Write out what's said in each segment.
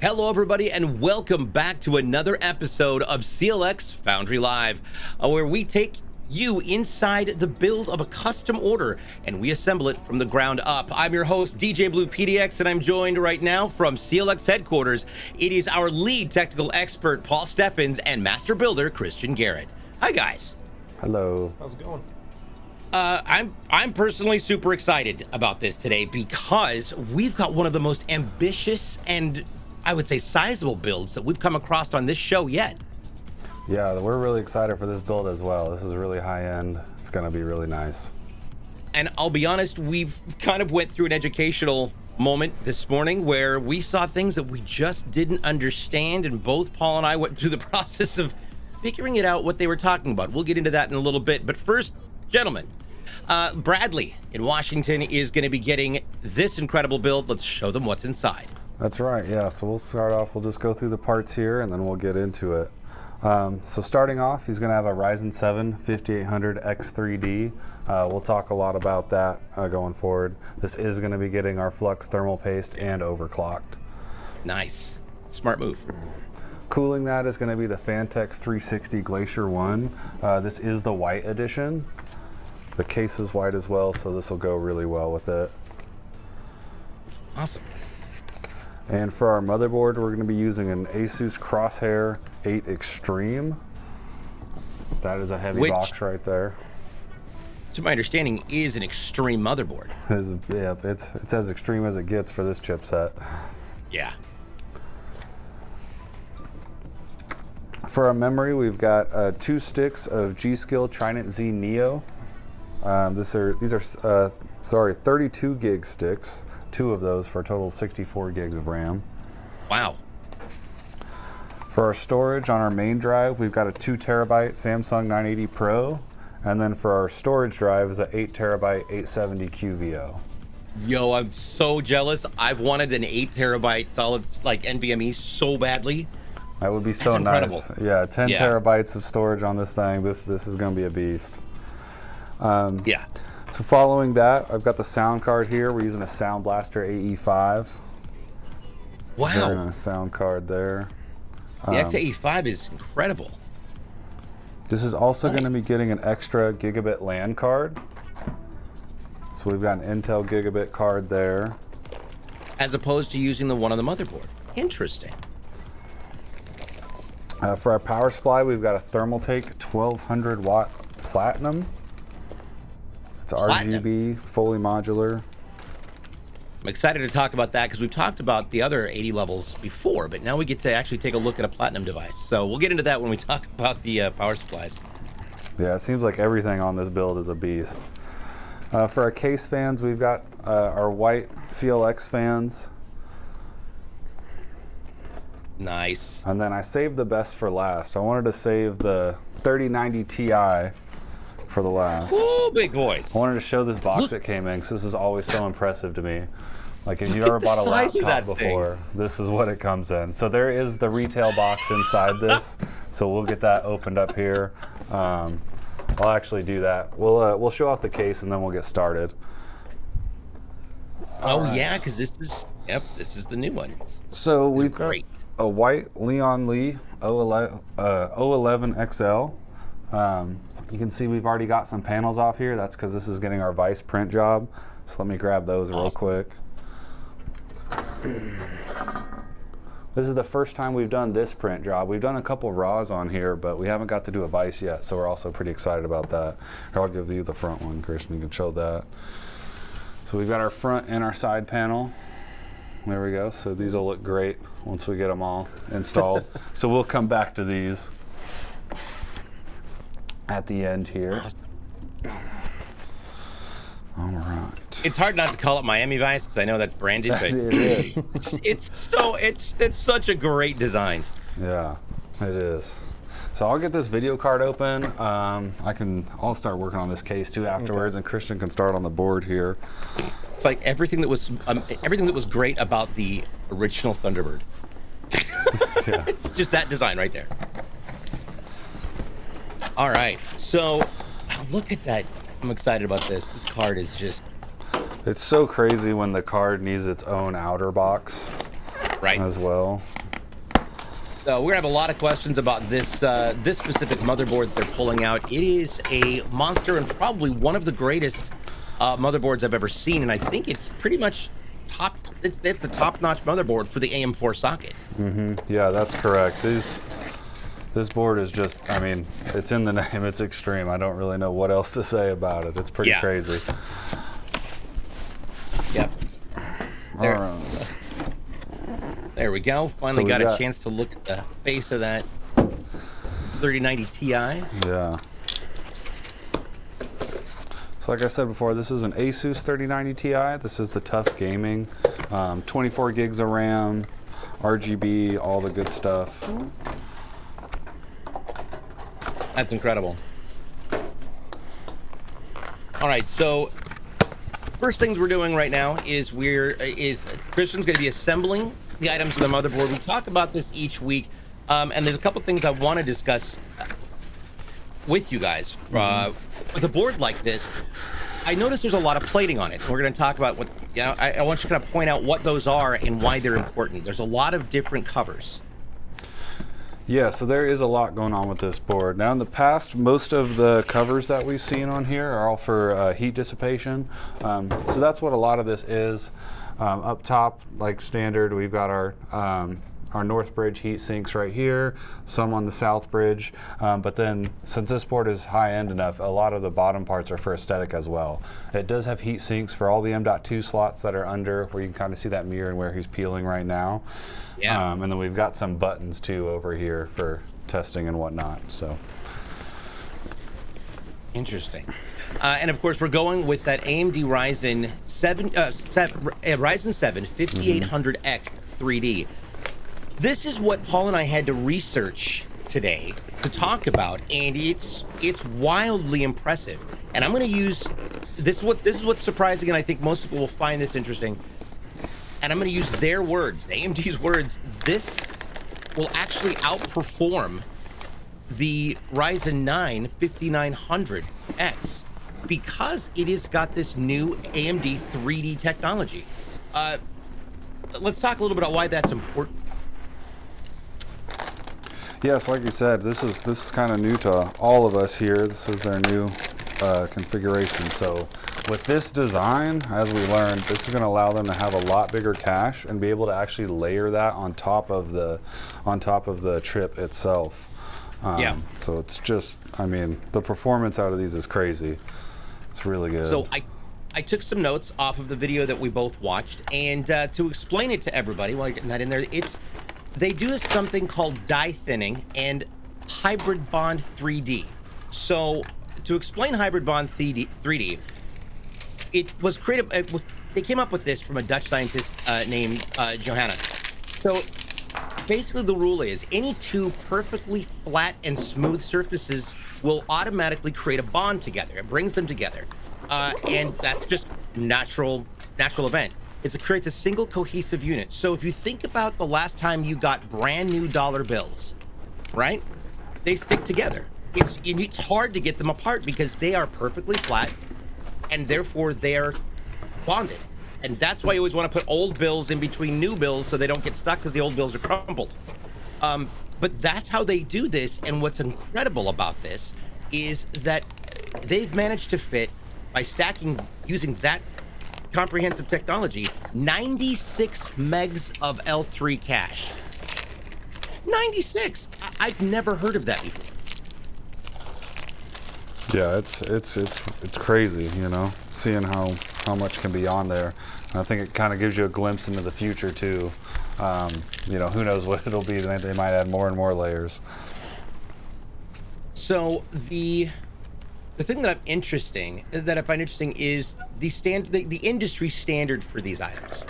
Hello everybody and welcome back to another episode of CLX Foundry Live, where we take you inside the build of a custom order and we assemble it from the ground up. I'm your host DJ BluePDX and I'm joined right now from CLX headquarters. It is our lead technical expert Paul Steffens and master builder Christian Garrett. Hi guys. Hello. How's it going? I'm personally super excited about this today because we've got one of the most ambitious and I would say sizable builds that we've come across on this show yet. Yeah, we're really excited for this build as well. This is really high end. It's going to be really nice. And I'll be honest, we've kind of went through an educational moment this morning where we saw things that we just didn't understand, and both Paul and I went through the process of figuring it out what they were talking about. We'll get into that in a little bit, but first, gentlemen, Bradley in Washington is going to be getting this incredible build. Let's show them what's inside. That's right, yeah. So we'll start off, we'll just go through the parts here and then we'll get into it. So starting off, he's going to have a Ryzen 7 5800X3D. We'll talk a lot about that going forward. This is going to be getting our flux thermal paste and overclocked. Nice. Smart move. Cooling that is going to be the Phanteks 360 Glacier 1. This is the white edition. The case is white as well, so this will go really well with it. Awesome. And for our motherboard, we're going to be using an ASUS CROSSHAIR 8 Extreme. That is a heavy box right there. To my understanding, is an extreme motherboard. Yeah, it's as extreme as it gets for this chipset. Yeah. For our memory, we've got 2 sticks of G.SKILL Trident Z Neo. These are 32 gig sticks. 2 of those for a total of 64 gigs of RAM. Wow. For our storage on our main drive, we've got a 2 terabyte Samsung 980 Pro, and then for our storage drive is an 8 terabyte 870 QVO. Yo, I'm so jealous. I've wanted an 8 terabyte solid like NVMe so badly. That would be so nice. Yeah, 10 terabytes of storage on this thing. This is going to be a beast. Yeah. So following that, I've got the sound card here. We're using a Sound Blaster AE5. Wow. Very nice sound card there. The X85 is incredible. This is also going to be getting an extra gigabit LAN card. So we've got an Intel gigabit card there. As opposed to using the one on the motherboard. Interesting. For our power supply, we've got a Thermaltake 1200 watt Platinum. It's RGB, fully modular. I'm excited to talk about that because we've talked about the other 80 levels before, but now we get to actually take a look at a Platinum device. So we'll get into that when we talk about the power supplies. Yeah, it seems like everything on this build is a beast. For our case fans, we've got our white CLX fans. Nice. And then I saved the best for last. I wanted to save the 3090 Ti for the last. Ooh, big boys. I wanted to show this box that came in because this is always so impressive to me. Like if you ever bought a laptop before, this is what it comes in. So there is the retail box inside this. So we'll get that opened up here. I'll actually do that. We'll show off the case and then we'll get started. Oh yeah, because this is the new one. So we've got a white Leon Lee 011 XL. You can see we've already got some panels off here. That's because this is getting our VIII print job. So let me grab those real quick. This is the first time we've done this print job. We've done a couple raws on here, but we haven't got to do a VIII yet, so we're also pretty excited about that. Here, I'll give you the front one, Christian. You can show that. So we've got our front and our side panel. There we go. So these will look great once we get them all installed. So we'll come back to these at the end here. All right. It's hard not to call it Miami Vice because I know that's branded, but it is. it's such a great design. Yeah, it is. So I'll get this video card open. I'll start working on this case too afterwards, and Christian can start on the board here. It's like everything that was great about the original Thunderbird. Yeah. It's just that design right there. All right, so look at that. I'm excited about this. This card is just... It's so crazy when the card needs its own outer box right as well. So we're gonna have a lot of questions about this this specific motherboard they're pulling out. It is a monster and probably one of the greatest motherboards I've ever seen, and I think it's pretty much top. It's the top-notch motherboard for the AM4 socket. Yeah, that's correct. This board is just, I mean, it's in the name. It's extreme. I don't really know what else to say about it. It's pretty crazy. Yep. There we go. Finally got a chance to look at the face of that 3090 Ti. Yeah. So like I said before, this is an ASUS 3090 Ti. This is the tough gaming. 24 gigs of RAM, RGB, all the good stuff. That's incredible. All right, so first things we're doing right now is Christian's going to be assembling the items of the motherboard. We talk about this each week, and there's a couple things I want to discuss with you guys. With a board like this, I noticed there's a lot of plating on it. And we're going to talk about what, I want you to kind of point out what those are and why they're important. There's a lot of different covers. Yeah, so there is a lot going on with this board. Now in the past, most of the covers that we've seen on here are all for heat dissipation. So that's what a lot of this is. Up top, like standard, we've got our north bridge heat sinks right here, some on the south bridge, but then since this board is high-end enough, a lot of the bottom parts are for aesthetic as well. It does have heat sinks for all the M.2 slots that are under, where you can kind of see that mirror and where he's peeling right now. Yeah. And then we've got some buttons too over here for testing and whatnot. So interesting. And of course, we're going with that AMD Ryzen 7 5800X 3D. This is what Paul and I had to research today to talk about, and it's wildly impressive. And I'm going to use this is what's surprising, and I think most people will find this interesting. And I'm going to use their words, AMD's words. This will actually outperform the Ryzen 9 5900X because it has got this new AMD 3D technology. Let's talk a little bit about why that's important. yes, like you said, this is kind of new to all of us here. This is their new configuration. So with this design, as we learned, this is going to allow them to have a lot bigger cache and be able to actually layer that on top of the chip itself. So it's just, I mean, the performance out of these is crazy. It's really good. So I took some notes off of the video that we both watched, and to explain it to everybody while you're getting that in there, they do something called die thinning and hybrid bond 3D. So to explain hybrid bond 3D, it was created. They came up with this from a Dutch scientist named Johanna. So basically, the rule is any two perfectly flat and smooth surfaces will automatically create a bond together. It brings them together, and that's just natural event. It creates a single cohesive unit. So if you think about the last time you got brand new dollar bills, right? They stick together. It's hard to get them apart because they are perfectly flat, and therefore they're bonded. And that's why you always want to put old bills in between new bills so they don't get stuck because the old bills are crumpled. But that's how they do this. And what's incredible about this is that they've managed to fit, by stacking using that comprehensive technology, 96 megs of L3 cache. 96. I've never heard of that before. Yeah, it's crazy, you know, seeing how much can be on there. And I think it kind of gives you a glimpse into the future too. You know, who knows what it'll be. They might add more and more layers. So the thing that I find interesting is the industry standard for these items.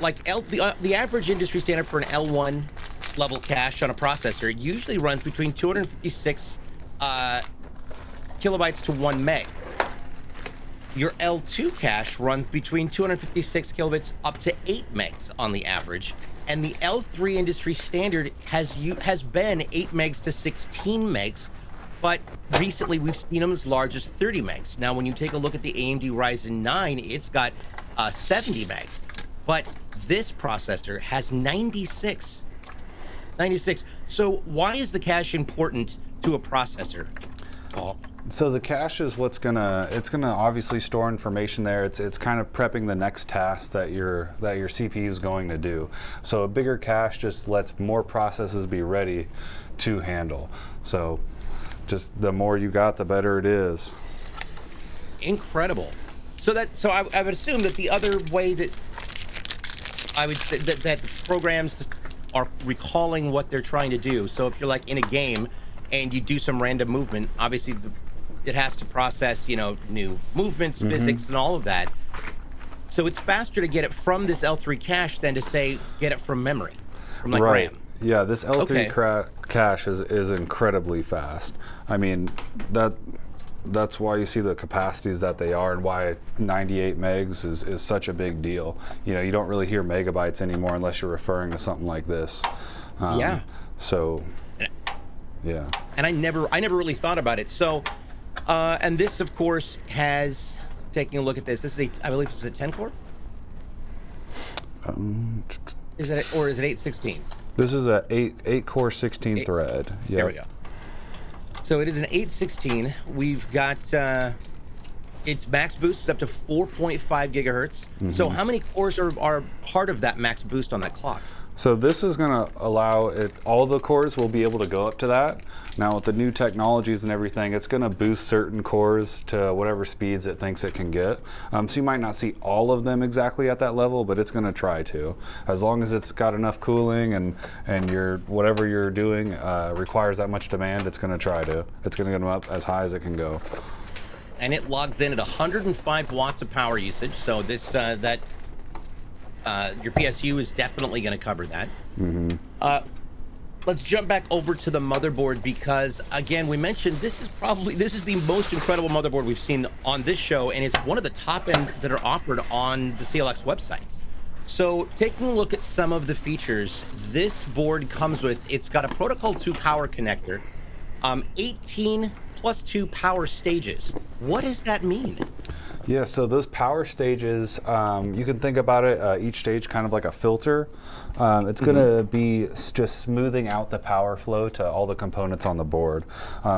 Like the average industry standard for an L1 level cache on a processor usually runs between 256 kilobytes to 1 meg. Your L2 cache runs between 256 kilobits up to 8 megs on the average, and the L3 industry standard has been 8 megs to 16 megs, but recently we've seen them as large as 30 megs. Now, when you take a look at the AMD Ryzen 9, it's got 70 megs, but this processor has 96 96. So why is the cache important to a processor, Paul? So the cache is what's it's gonna obviously store information there. It's kind of prepping the next task that your CPU is going to do. So a bigger cache just lets more processes be ready to handle. So just the more you got, the better it is. Incredible. So I would assume that the other way that I would say that programs are recalling what they're trying to do. So if you're like in a game and you do some random movement, obviously it has to process, you know, new movements, physics, and all of that. So it's faster to get it from this L3 cache than to say get it from memory, from like RAM. Yeah, this L3 cache is incredibly fast. I mean, that's why you see the capacities that they are, and why 98 megs is such a big deal. You know, you don't really hear megabytes anymore unless you're referring to something like this. Yeah. So, yeah. And I never really thought about it. So, and this, of course, has, taking a look at this, I believe this is a 10 core? Is it, or is it 816? This is a 8 core 16 thread. Yep. There we go. So it is an 816. We've got its max boost is up to 4.5 gigahertz. So how many cores are part of that max boost on that clock? So this is going to allow it, all the cores will be able to go up to that. Now with the new technologies and everything, it's going to boost certain cores to whatever speeds it thinks it can get. So you might not see all of them exactly at that level, but it's going to try to. As long as it's got enough cooling and whatever you're doing requires that much demand, it's going to try to. It's going to get them up as high as it can go. And it logs in at 105 watts of power usage. So this your PSU is definitely going to cover that. Let's jump back over to the motherboard, because again, we mentioned this is the most incredible motherboard we've seen on this show, and it's one of the top end that are offered on the CLX website. So taking a look at some of the features this board comes with, it's got a Protocol 2 power connector, 18 plus 2 power stages. What does that mean? Yeah, so those power stages, you can think about it, each stage kind of like a filter. It's going to be just smoothing out the power flow to all the components on the board.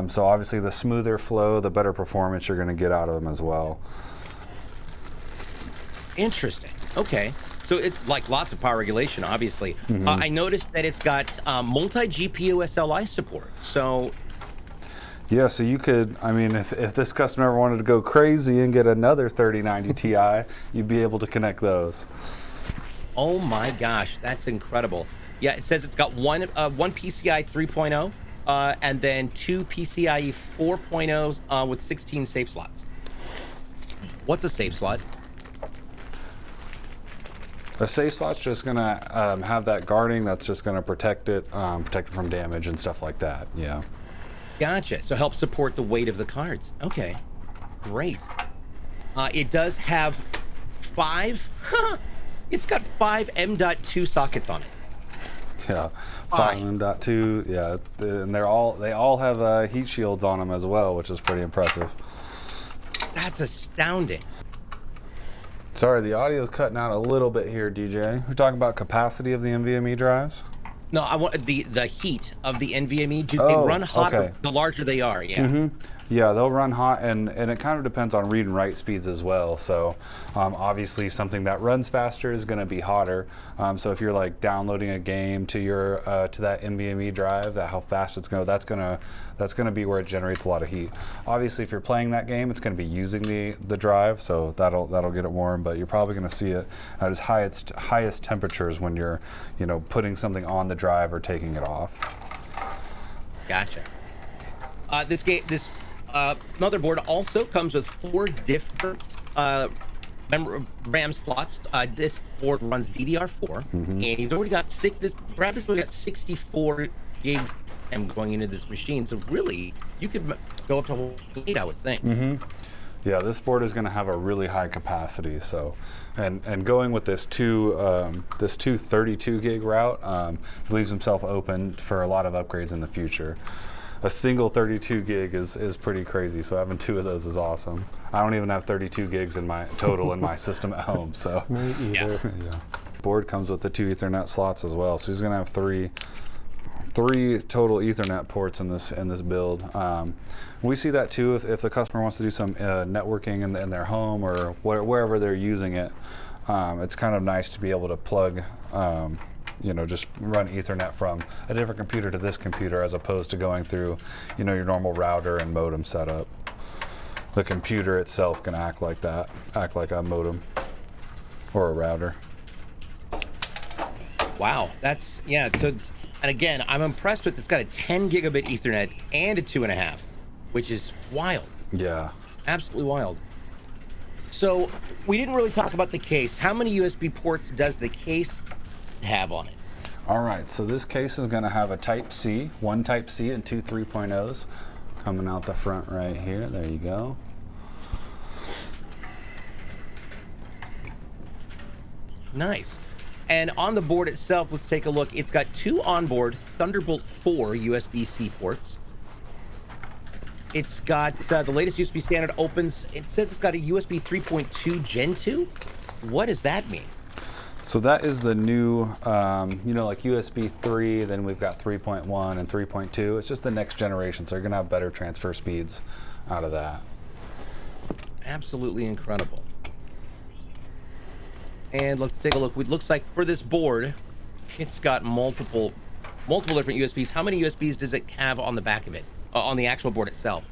So obviously the smoother flow, the better performance you're going to get out of them as well. Interesting. Okay. So it's like lots of power regulation, obviously. I noticed that it's got multi-GPU SLI support. So yeah, so you could, I mean, if this customer ever wanted to go crazy and get another 3090 Ti, you'd be able to connect those. Oh my gosh, that's incredible. Yeah, it says it's got one PCI 3.0 and then 2 PCIe 4.0 with 16 safe slots. What's a safe slot? A safe slot's just going to have that guarding that's just going to protect it from damage and stuff like that, yeah. Gotcha. So help support the weight of the cards. Okay, great. It does have 5. It's got 5 M.2 sockets on it. Yeah, 5 M.2. Yeah, and they all have heat shields on them as well, which is pretty impressive. That's astounding. Sorry, the audio's cutting out a little bit here, DJ. We're talking about capacity of the NVMe drives. No, I want the heat of the NVMe. They run hotter the larger they are, yeah. Yeah, they'll run hot, and it kind of depends on read and write speeds as well. So obviously something that runs faster is going to be hotter. So if you're like downloading a game to your to that NVMe drive, how fast it's going, that's going to be where it generates a lot of heat. Obviously, if you're playing that game, it's going to be using the drive, so that'll get it warm. But you're probably going to see it at its highest temperatures when you're putting something on the drive or taking it off. Gotcha. This motherboard also comes with 4 different RAM slots. This board runs DDR4, and he's already got 64 gigs RAM going into this machine. So really, you could go up to 8, I would think. Yeah, this board is going to have a really high capacity. So, and going with this two 32 gig route leaves himself open for a lot of upgrades in the future. A single 32 gig is pretty crazy, so having 2 of those is awesome. I don't even have 32 gigs in my total in my system at home, so. Me either. Yeah. Board comes with the 2 Ethernet slots as well, so he's gonna have 3 3 total Ethernet ports in this build. We see that too if the customer wants to do some networking in their home or wherever they're using it. It's kind of nice to be able to plug, just run Ethernet from a different computer to this computer as opposed to going through, your normal router and modem setup. The computer itself can act like that, act like a modem or a router. Wow, that's, yeah, so, and again, I'm impressed with, it's got a 10 gigabit Ethernet and a 2.5, which is wild. Yeah. Absolutely wild. So, we didn't really talk about the case. How many USB ports does the case have on it? All right, so this case is gonna have a Type-C, 1 Type-C and 2 3.0s coming out the front right here. There you go. Nice. And on the board itself, let's take a look. It's got 2 onboard Thunderbolt 4 USB-C ports. It's got the latest USB standard opens. It says it's got a USB 3.2 Gen 2. What does that mean? So that is the new, like USB 3, then we've got 3.1 and 3.2. It's just the next generation, so you're gonna have better transfer speeds out of that. Absolutely incredible. And let's take a look. It looks like for this board, it's got multiple different USBs. How many USBs does it have on the back of it, on the actual board itself?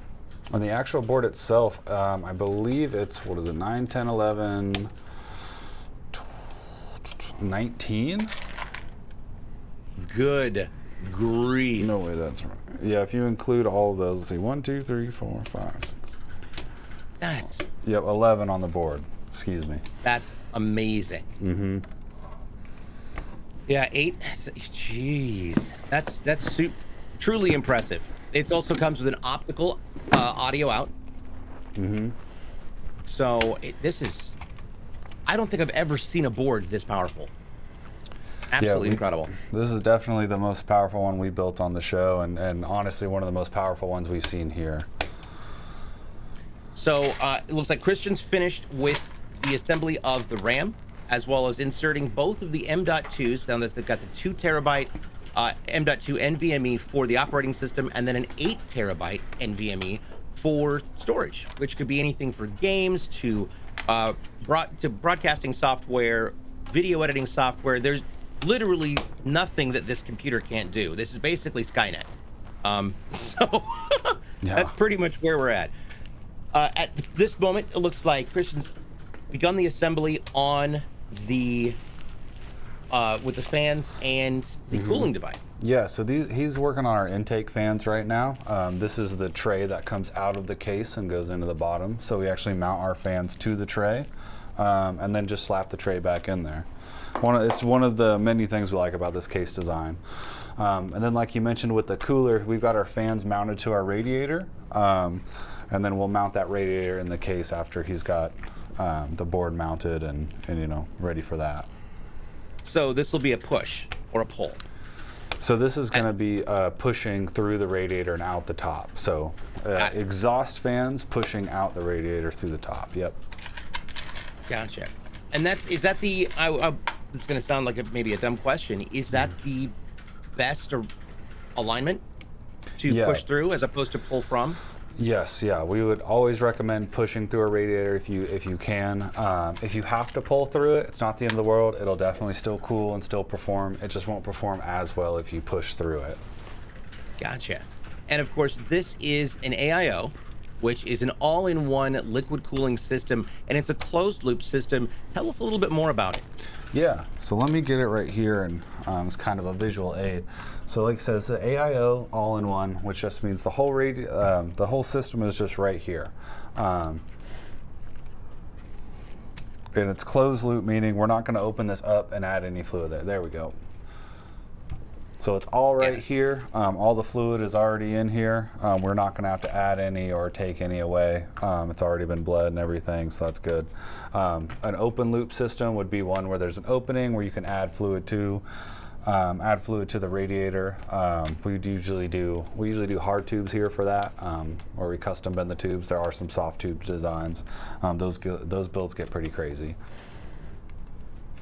On the actual board itself, I believe it's, 9, 10, 11, 19? Good grief. No way that's right. Yeah, if you include all of those, let's see, 1, 2, 3, 4, 5, 6. That's... Yep, 11 on the board. Excuse me. That's amazing. Mm-hmm. Yeah, 8. Jeez, that's truly impressive. It also comes with an optical audio out. Mm-hmm. So this is, I don't think I've ever seen a board this powerful. Absolutely incredible. This is definitely the most powerful one we built on the show, and honestly one of the most powerful ones we've seen here. So it looks like Christian's finished with the assembly of the RAM, as well as inserting both of the M.2s. Now that they've got the 2 terabyte M.2 NVMe for the operating system, and then an 8 terabyte NVMe for storage, which could be anything for games to broadcasting software, video editing software. There's literally nothing that this computer can't do. This is basically Skynet. So that's pretty much where we're at. At this moment, it looks like Christian's begun the assembly on the with the fans and the cooling device. Yeah, so he's working on our intake fans right now. This is the tray that comes out of the case and goes into the bottom. So we actually mount our fans to the tray and then just slap the tray back in there. It's one of the many things we like about this case design. And then like you mentioned with the cooler, we've got our fans mounted to our radiator. And then we'll mount that radiator in the case after he's got the board mounted and ready for that. So this will be a push or a pull. So this is going to be pushing through the radiator and out the top. So exhaust fans pushing out the radiator through the top. Yep. Gotcha. And is that the? It's going to sound like maybe a dumb question. Is that the best alignment to push through as opposed to pull from? Yes, yeah. We would always recommend pushing through a radiator if you can. If you have to pull through it, it's not the end of the world. It'll definitely still cool and still perform. It just won't perform as well if you push through it. Gotcha. And of course, this is an AIO, which is an all-in-one liquid cooling system, and it's a closed-loop system. Tell us a little bit more about it. Yeah, so let me get it right here, and it's kind of a visual aid. So like I said, it's an AIO all-in-one, which just means the whole system is just right here. And it's closed loop, meaning we're not going to open this up and add any fluid there. There we go. So it's all right here. All the fluid is already in here. We're not going to have to add any or take any away. It's already been bled and everything, so that's good. An open loop system would be one where there's an opening where you can add fluid to. The radiator. We usually do hard tubes here for that, or we custom bend the tubes. There are some soft tube designs. Those builds get pretty crazy.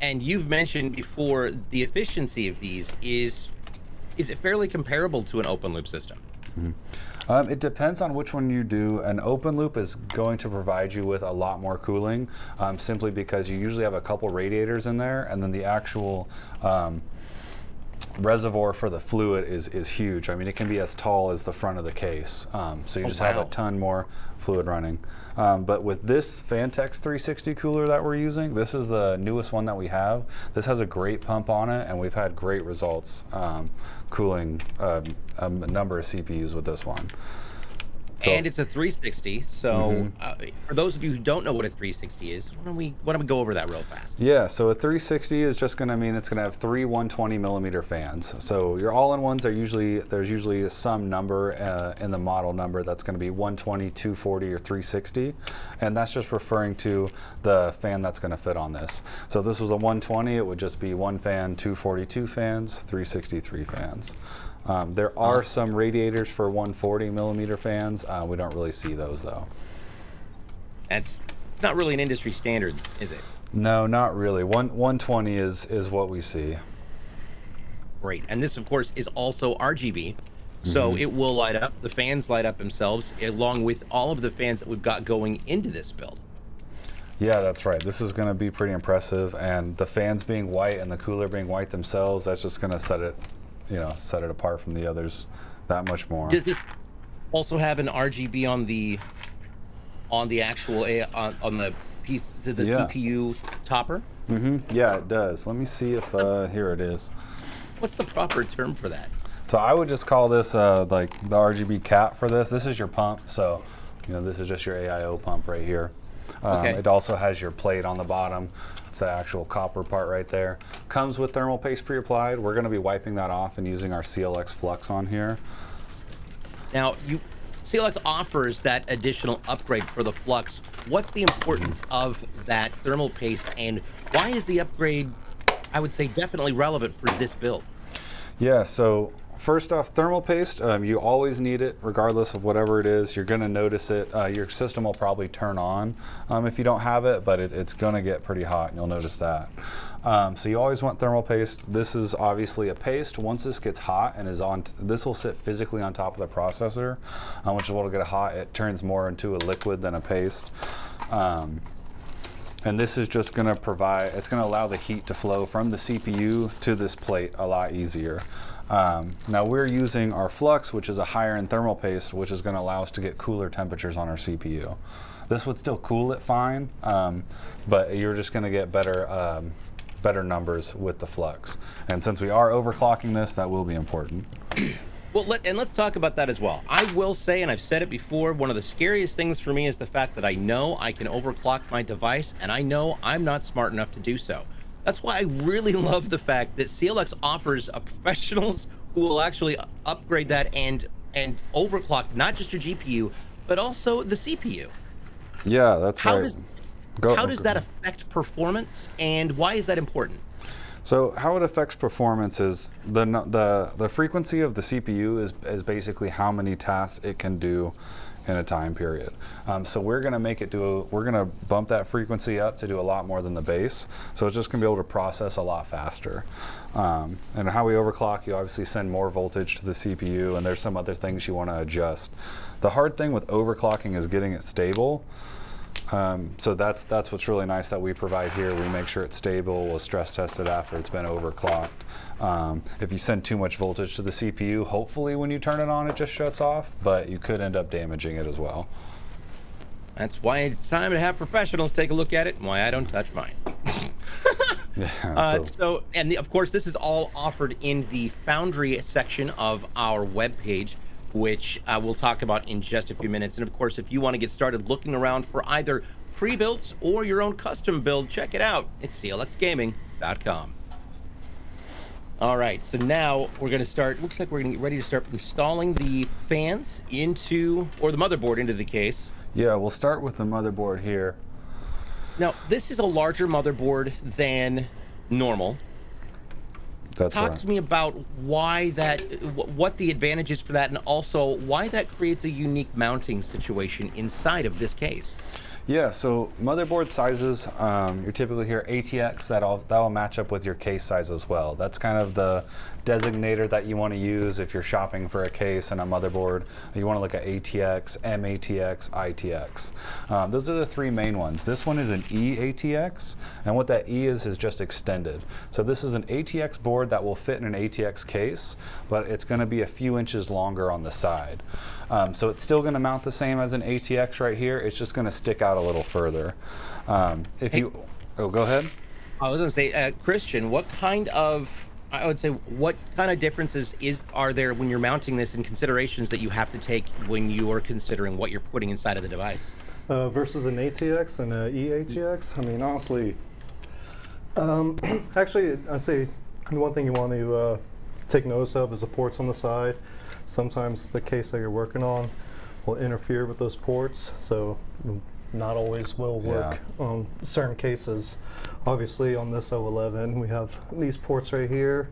And you've mentioned before the efficiency of these is is it fairly comparable to an open loop system? It depends on which one you do. An open loop is going to provide you with a lot more cooling, simply because you usually have a couple radiators in there, and then the actual reservoir for the fluid is huge. I mean, it can be as tall as the front of the case. So you just have a ton more fluid running. But with this Phanteks 360 cooler that we're using, this is the newest one that we have. This has a great pump on it, and we've had great results cooling a number of CPUs with this one. So, and it's a 360, so for those of you who don't know what a 360 is, why don't we go over that real fast? Yeah, so a 360 is just going to mean it's going to have 3 120 millimeter fans. So your all-in-ones are there's usually some number in the model number that's going to be 120, 240, or 360, and that's just referring to the fan that's going to fit on this. So if this was a 120, it would just be 1 fan, 242 fans, 363 fans. There are some radiators for 140 millimeter fans. We don't really see those though. It's not really an industry standard, is it? No, not really. 120 is what we see. Great. And this, of course, is also RGB. So it will light up. The fans light up themselves, along with all of the fans that we've got going into this build. Yeah, that's right. This is going to be pretty impressive. And the fans being white and the cooler being white themselves, that's just going to set it apart from the others that much more. Does this also have an RGB on the actual on the piece of the CPU topper? Yeah, it does. Let me see if here it is. What's the proper term for that? So I would just call this like the RGB cap for this. This is your pump. So this is just your AIO pump right here. It also has your plate on the bottom. It's the actual copper part right there. Comes with thermal paste pre-applied. We're going to be wiping that off and using our CLX Flux on here. Now, CLX offers that additional upgrade for the Flux. What's the importance of that thermal paste, and why is the upgrade, I would say, definitely relevant for this build? Yeah, so first off, thermal paste, you always need it regardless of whatever it is. You're going to notice it. Your system will probably turn on if you don't have it, but it's going to get pretty hot, and you'll notice that. So you always want thermal paste. This is obviously a paste. Once this gets hot and is on, this will sit physically on top of the processor, which is what will get hot. It turns more into a liquid than a paste. And this is just going to provide, it's going to allow the heat to flow from the CPU to this plate a lot easier. Now we're using our Flux, which is a higher end thermal paste, which is going to allow us to get cooler temperatures on our CPU. This would still cool it fine, but you're just going to get better numbers with the Flux. And since we are overclocking this, that will be important. Well, let's talk about that as well. I will say, and I've said it before, one of the scariest things for me is the fact that I know I can overclock my device, and I know I'm not smart enough to do so. That's why I really love the fact that CLX offers professionals who will actually upgrade that and overclock not just your GPU, but also the CPU. Yeah, that's right. How does that affect performance, and why is that important? So how it affects performance is the frequency of the CPU is basically how many tasks it can do in a time period. So we're going to make it we're going to bump that frequency up to do a lot more than the base. So it's just going to be able to process a lot faster. And how we overclock, you obviously send more voltage to the CPU, and there's some other things you want to adjust. The hard thing with overclocking is getting it stable. So that's what's really nice that we provide here. We make sure it's stable. We'll stress test it after it's been overclocked. If you send too much voltage to the CPU, hopefully when you turn it on, it just shuts off, but you could end up damaging it as well. That's why it's time to have professionals take a look at it, and why I don't touch mine. And of course, this is all offered in the Foundry section of our webpage, which we'll talk about in just a few minutes. And of course, if you want to get started looking around for either pre-builts or your own custom build, check it out. It's clxgaming.com. All right, so now we're going to start, looks like we're going to get ready to start installing the fans into, or the motherboard into the case. Yeah, we'll start with the motherboard here. Now, this is a larger motherboard than normal. Talk to me about why that, what the advantage is for that, and also why that creates a unique mounting situation inside of this case. Yeah, so motherboard sizes, you're typically here ATX, that'll match up with your case size as well. That's kind of the designator that you want to use if you're shopping for a case and a motherboard. You want to look at ATX, MATX, ITX. Those are the three main ones. This one is an EATX, and what that E is just extended. So this is an ATX board that will fit in an ATX case, but it's going to be a few inches longer on the side. So it's still going to mount the same as an ATX right here. It's just going to stick out a little further. Oh, go ahead. I was going to say, Christian, what kind of differences are there when you're mounting this, and considerations that you have to take when you are considering what you're putting inside of the device? Versus an ATX and an EATX? I mean, honestly, actually, I say the one thing you want to take notice of is the ports on the side. Sometimes the case that you're working on will interfere with those ports, so not always will work on certain cases. Obviously, on this O11, we have these ports right here,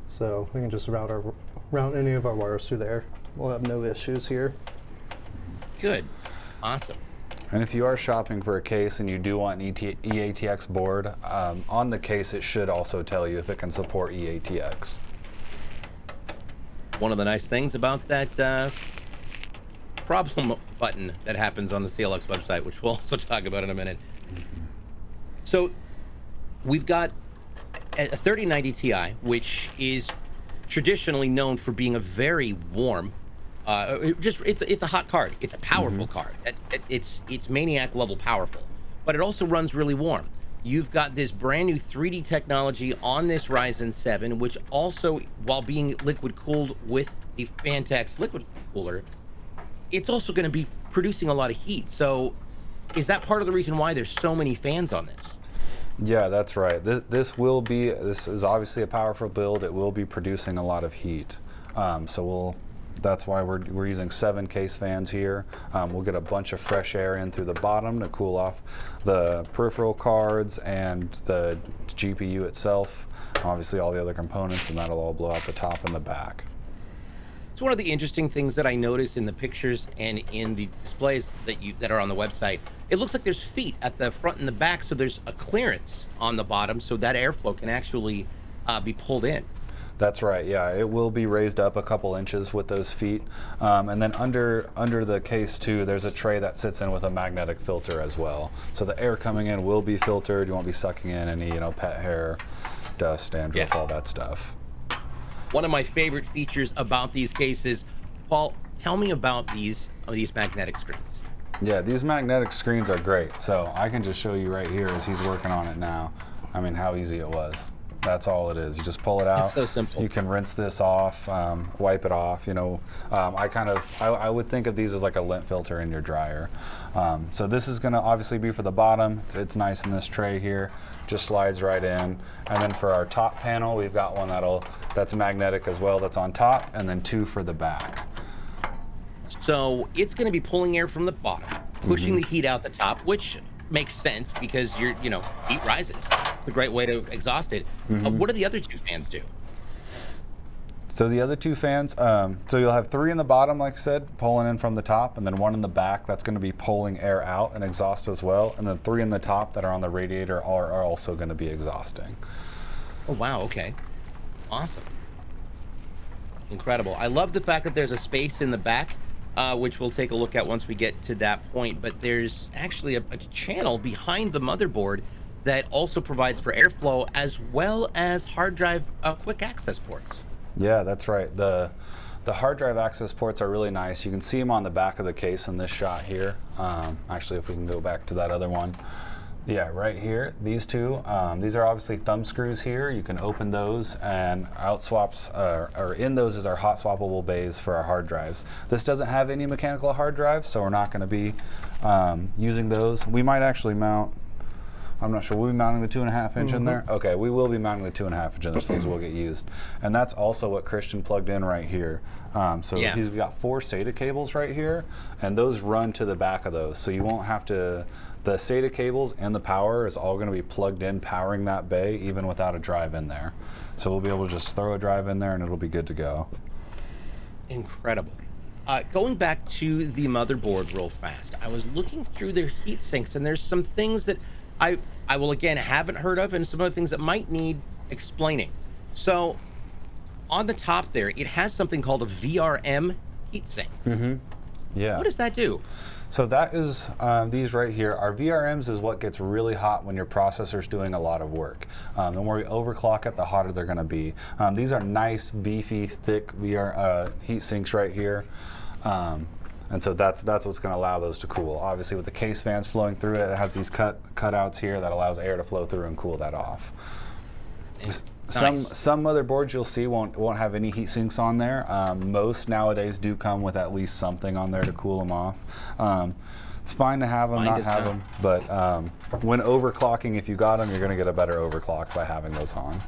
so we can just route any of our wires through there. We'll have no issues here. Good. Awesome. And if you are shopping for a case and you do want an EATX board, on the case it should also tell you if it can support EATX. One of the nice things about that problem button that happens on the CLX website, which we'll also talk about in a minute. So we've got a 3090 Ti, which is traditionally known for being a very warm, it's a hot card. It's a powerful card. It's maniac level powerful, but it also runs really warm. You've got this brand new 3D technology on this Ryzen 7, which also, while being liquid cooled with the Phanteks liquid cooler, it's also going to be producing a lot of heat. So is that part of the reason why there's so many fans on this? Yeah, that's right. This is obviously a powerful build. It will be producing a lot of heat. That's why we're using 7 case fans here. We'll get a bunch of fresh air in through the bottom to cool off the peripheral cards and the GPU itself. Obviously all the other components, and that'll all blow out the top and the back. It's one of the interesting things that I notice in the pictures and in the displays that are on the website. It looks like there's feet at the front and the back, so there's a clearance on the bottom so that airflow can actually be pulled in. That's right, yeah. It will be raised up a couple inches with those feet. And then under the case too, there's a tray that sits in with a magnetic filter as well. So the air coming in will be filtered. You won't be sucking in any, pet hair, dust, dandruff, all that stuff. One of my favorite features about these cases, Paul, tell me about these magnetic screens. Yeah, these magnetic screens are great. So I can just show you right here as he's working on it now. I mean, how easy it was. That's all it is. You just pull it out. It's so simple. You can rinse this off, wipe it off. I would think of these as like a lint filter in your dryer. So this is going to obviously be for the bottom. It's nice in this tray here. Just slides right in. And then for our top panel, we've got one that's magnetic as well. That's on top, and then 2 for the back. So it's going to be pulling air from the bottom, pushing the heat out the top, which makes sense because heat rises. It's a great way to exhaust it. What do the other 2 fans do? So the other 2 fans, so you'll have 3 in the bottom, like I said, pulling in from the top, and then 1 in the back that's going to be pulling air out and exhaust as well, and then 3 in the top that are on the radiator are also going to be exhausting. Oh wow, okay. Awesome. Incredible. I love the fact that there's a space in the back, which we'll take a look at once we get to that point, but there's actually a channel behind the motherboard that also provides for airflow as well as hard drive quick access ports. Yeah, that's right. The hard drive access ports are really nice. You can see them on the back of the case in this shot here. Actually, if we can go back to that other one. Yeah, right here, these 2. These are obviously thumb screws here. You can open those, and out swaps, or in those is our hot swappable bays for our hard drives. This doesn't have any mechanical hard drive, so we're not going to be using those. We might actually mount, I'm not sure, we'll be mounting the 2.5 inch in there? Okay, we will be mounting the 2.5 inch in there, so these will get used. And that's also what Christian plugged in right here. He's got 4 SATA cables right here, and those run to the back of those, so you won't have to, the SATA cables and the power is all going to be plugged in, powering that bay, even without a drive in there. So we'll be able to just throw a drive in there and it'll be good to go. Incredible. Going back to the motherboard real fast, I was looking through their heat sinks, and there's some things that I will again haven't heard of, and some other things that might need explaining. So on the top there, it has something called a VRM heatsink. Yeah. What does that do? So that is, these right here, our VRMs is what gets really hot when your processor's doing a lot of work. The more you overclock it, the hotter they're gonna be. These are nice, beefy, thick heat sinks right here. And so that's what's gonna allow those to cool. Obviously with the case fans flowing through it, it has these cutouts here that allows air to flow through and cool that off. Some motherboards you'll see won't have any heat sinks on there. Most nowadays do come with at least something on there to cool them off. It's fine to have them, not have them, but when overclocking, if you got them, you're going to get a better overclock by having those on.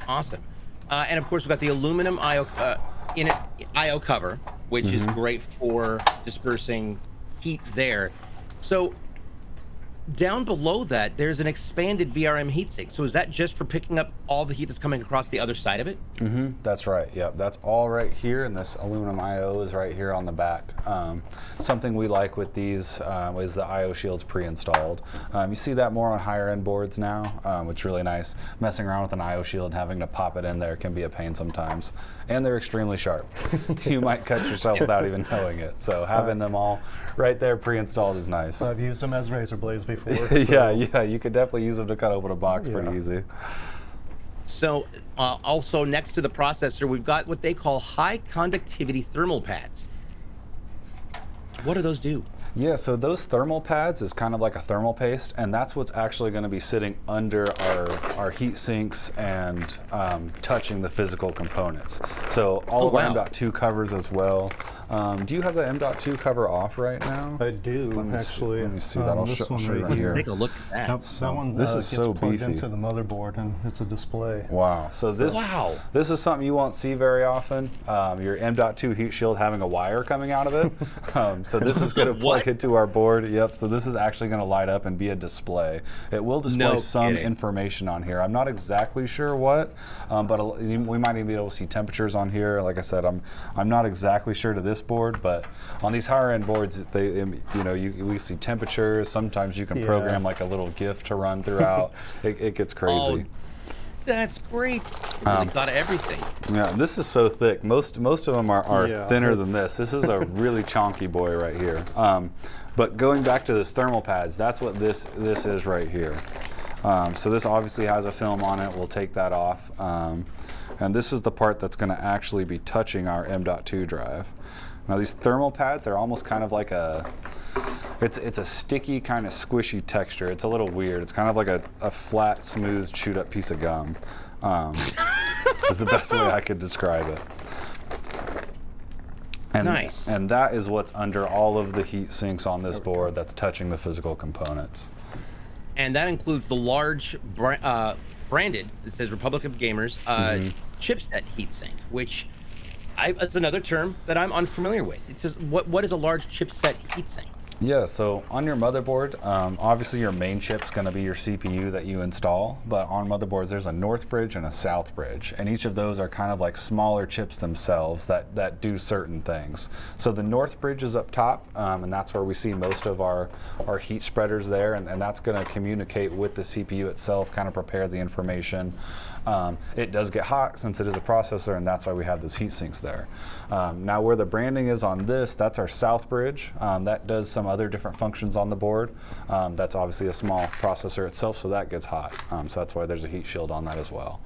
Awesome. And of course, we've got the aluminum IO cover, which is great for dispersing heat there. So down below that, there's an expanded VRM heatsink. So is that just for picking up all the heat that's coming across the other side of it? That's right. Yep, that's all right here, and this aluminum IO is right here on the back. Something we like with these is the IO shields pre-installed. You see that more on higher end boards now, which is really nice. Messing around with an IO shield and having to pop it in there can be a pain sometimes. And they're extremely sharp. You might cut yourself without even knowing it. So having them all right there pre-installed is nice. I've used them as razor blades before. So. yeah, you could definitely use them to cut open a box pretty easy. So also next to the processor, we've got what they call high conductivity thermal pads. What do those do? Yeah, so those thermal pads is kind of like a thermal paste, and that's what's actually going to be sitting under our heat sinks and touching the physical components. So all of our M.2 covers as well. Do you have the M.2 cover off right now? I do, actually. Let me see that. I'll this show one you right right here. Take a look at that. Yep, that one this is gets so plugged beefy into the motherboard, and it's a display. Wow. So this is something you won't see very often. Your M.2 heat shield having a wire coming out of it. So this is going to plug into our board. Yep. So this is actually going to light up and be a display. It will display some information on here. I'm not exactly sure what, but we might even be able to see temperatures on here. Like I said, I'm not exactly sure to this board, but on these higher end boards, we see temperatures. Sometimes you can program like a little GIF to run throughout. It gets crazy. Oh, that's great. Really got everything. Yeah, this is so thick. Most of them are thinner than this. This is a really chonky boy right here. But going back to this thermal pads, that's what this is right here. So this obviously has a film on it. We'll take that off. And this is the part that's going to actually be touching our M.2 drive. Now these thermal pads are almost kind of like it's a sticky kind of squishy texture. It's a little weird. It's kind of like a flat, smooth, chewed up piece of gum. Is the best way I could describe it. And, nice. And that is what's under all of the heat sinks on this board that's touching the physical components. And that includes the large branded, it says Republic of Gamers, chipset heatsink, which it's another term that I'm unfamiliar with. It says, what is a large chipset heatsink? Yeah, so on your motherboard, obviously your main chip's going to be your CPU that you install, but on motherboards there's a north bridge and a south bridge, and each of those are kind of like smaller chips themselves that do certain things. So the north bridge is up top, and that's where we see most of our heat spreaders there, and that's going to communicate with the CPU itself, kind of prepare the information. It does get hot since it is a processor, and that's why we have those heat sinks there. Now where the branding is on this, that's our south bridge. That does some other different functions on the board. That's obviously a small processor itself, so that gets hot. So that's why there's a heat shield on that as well.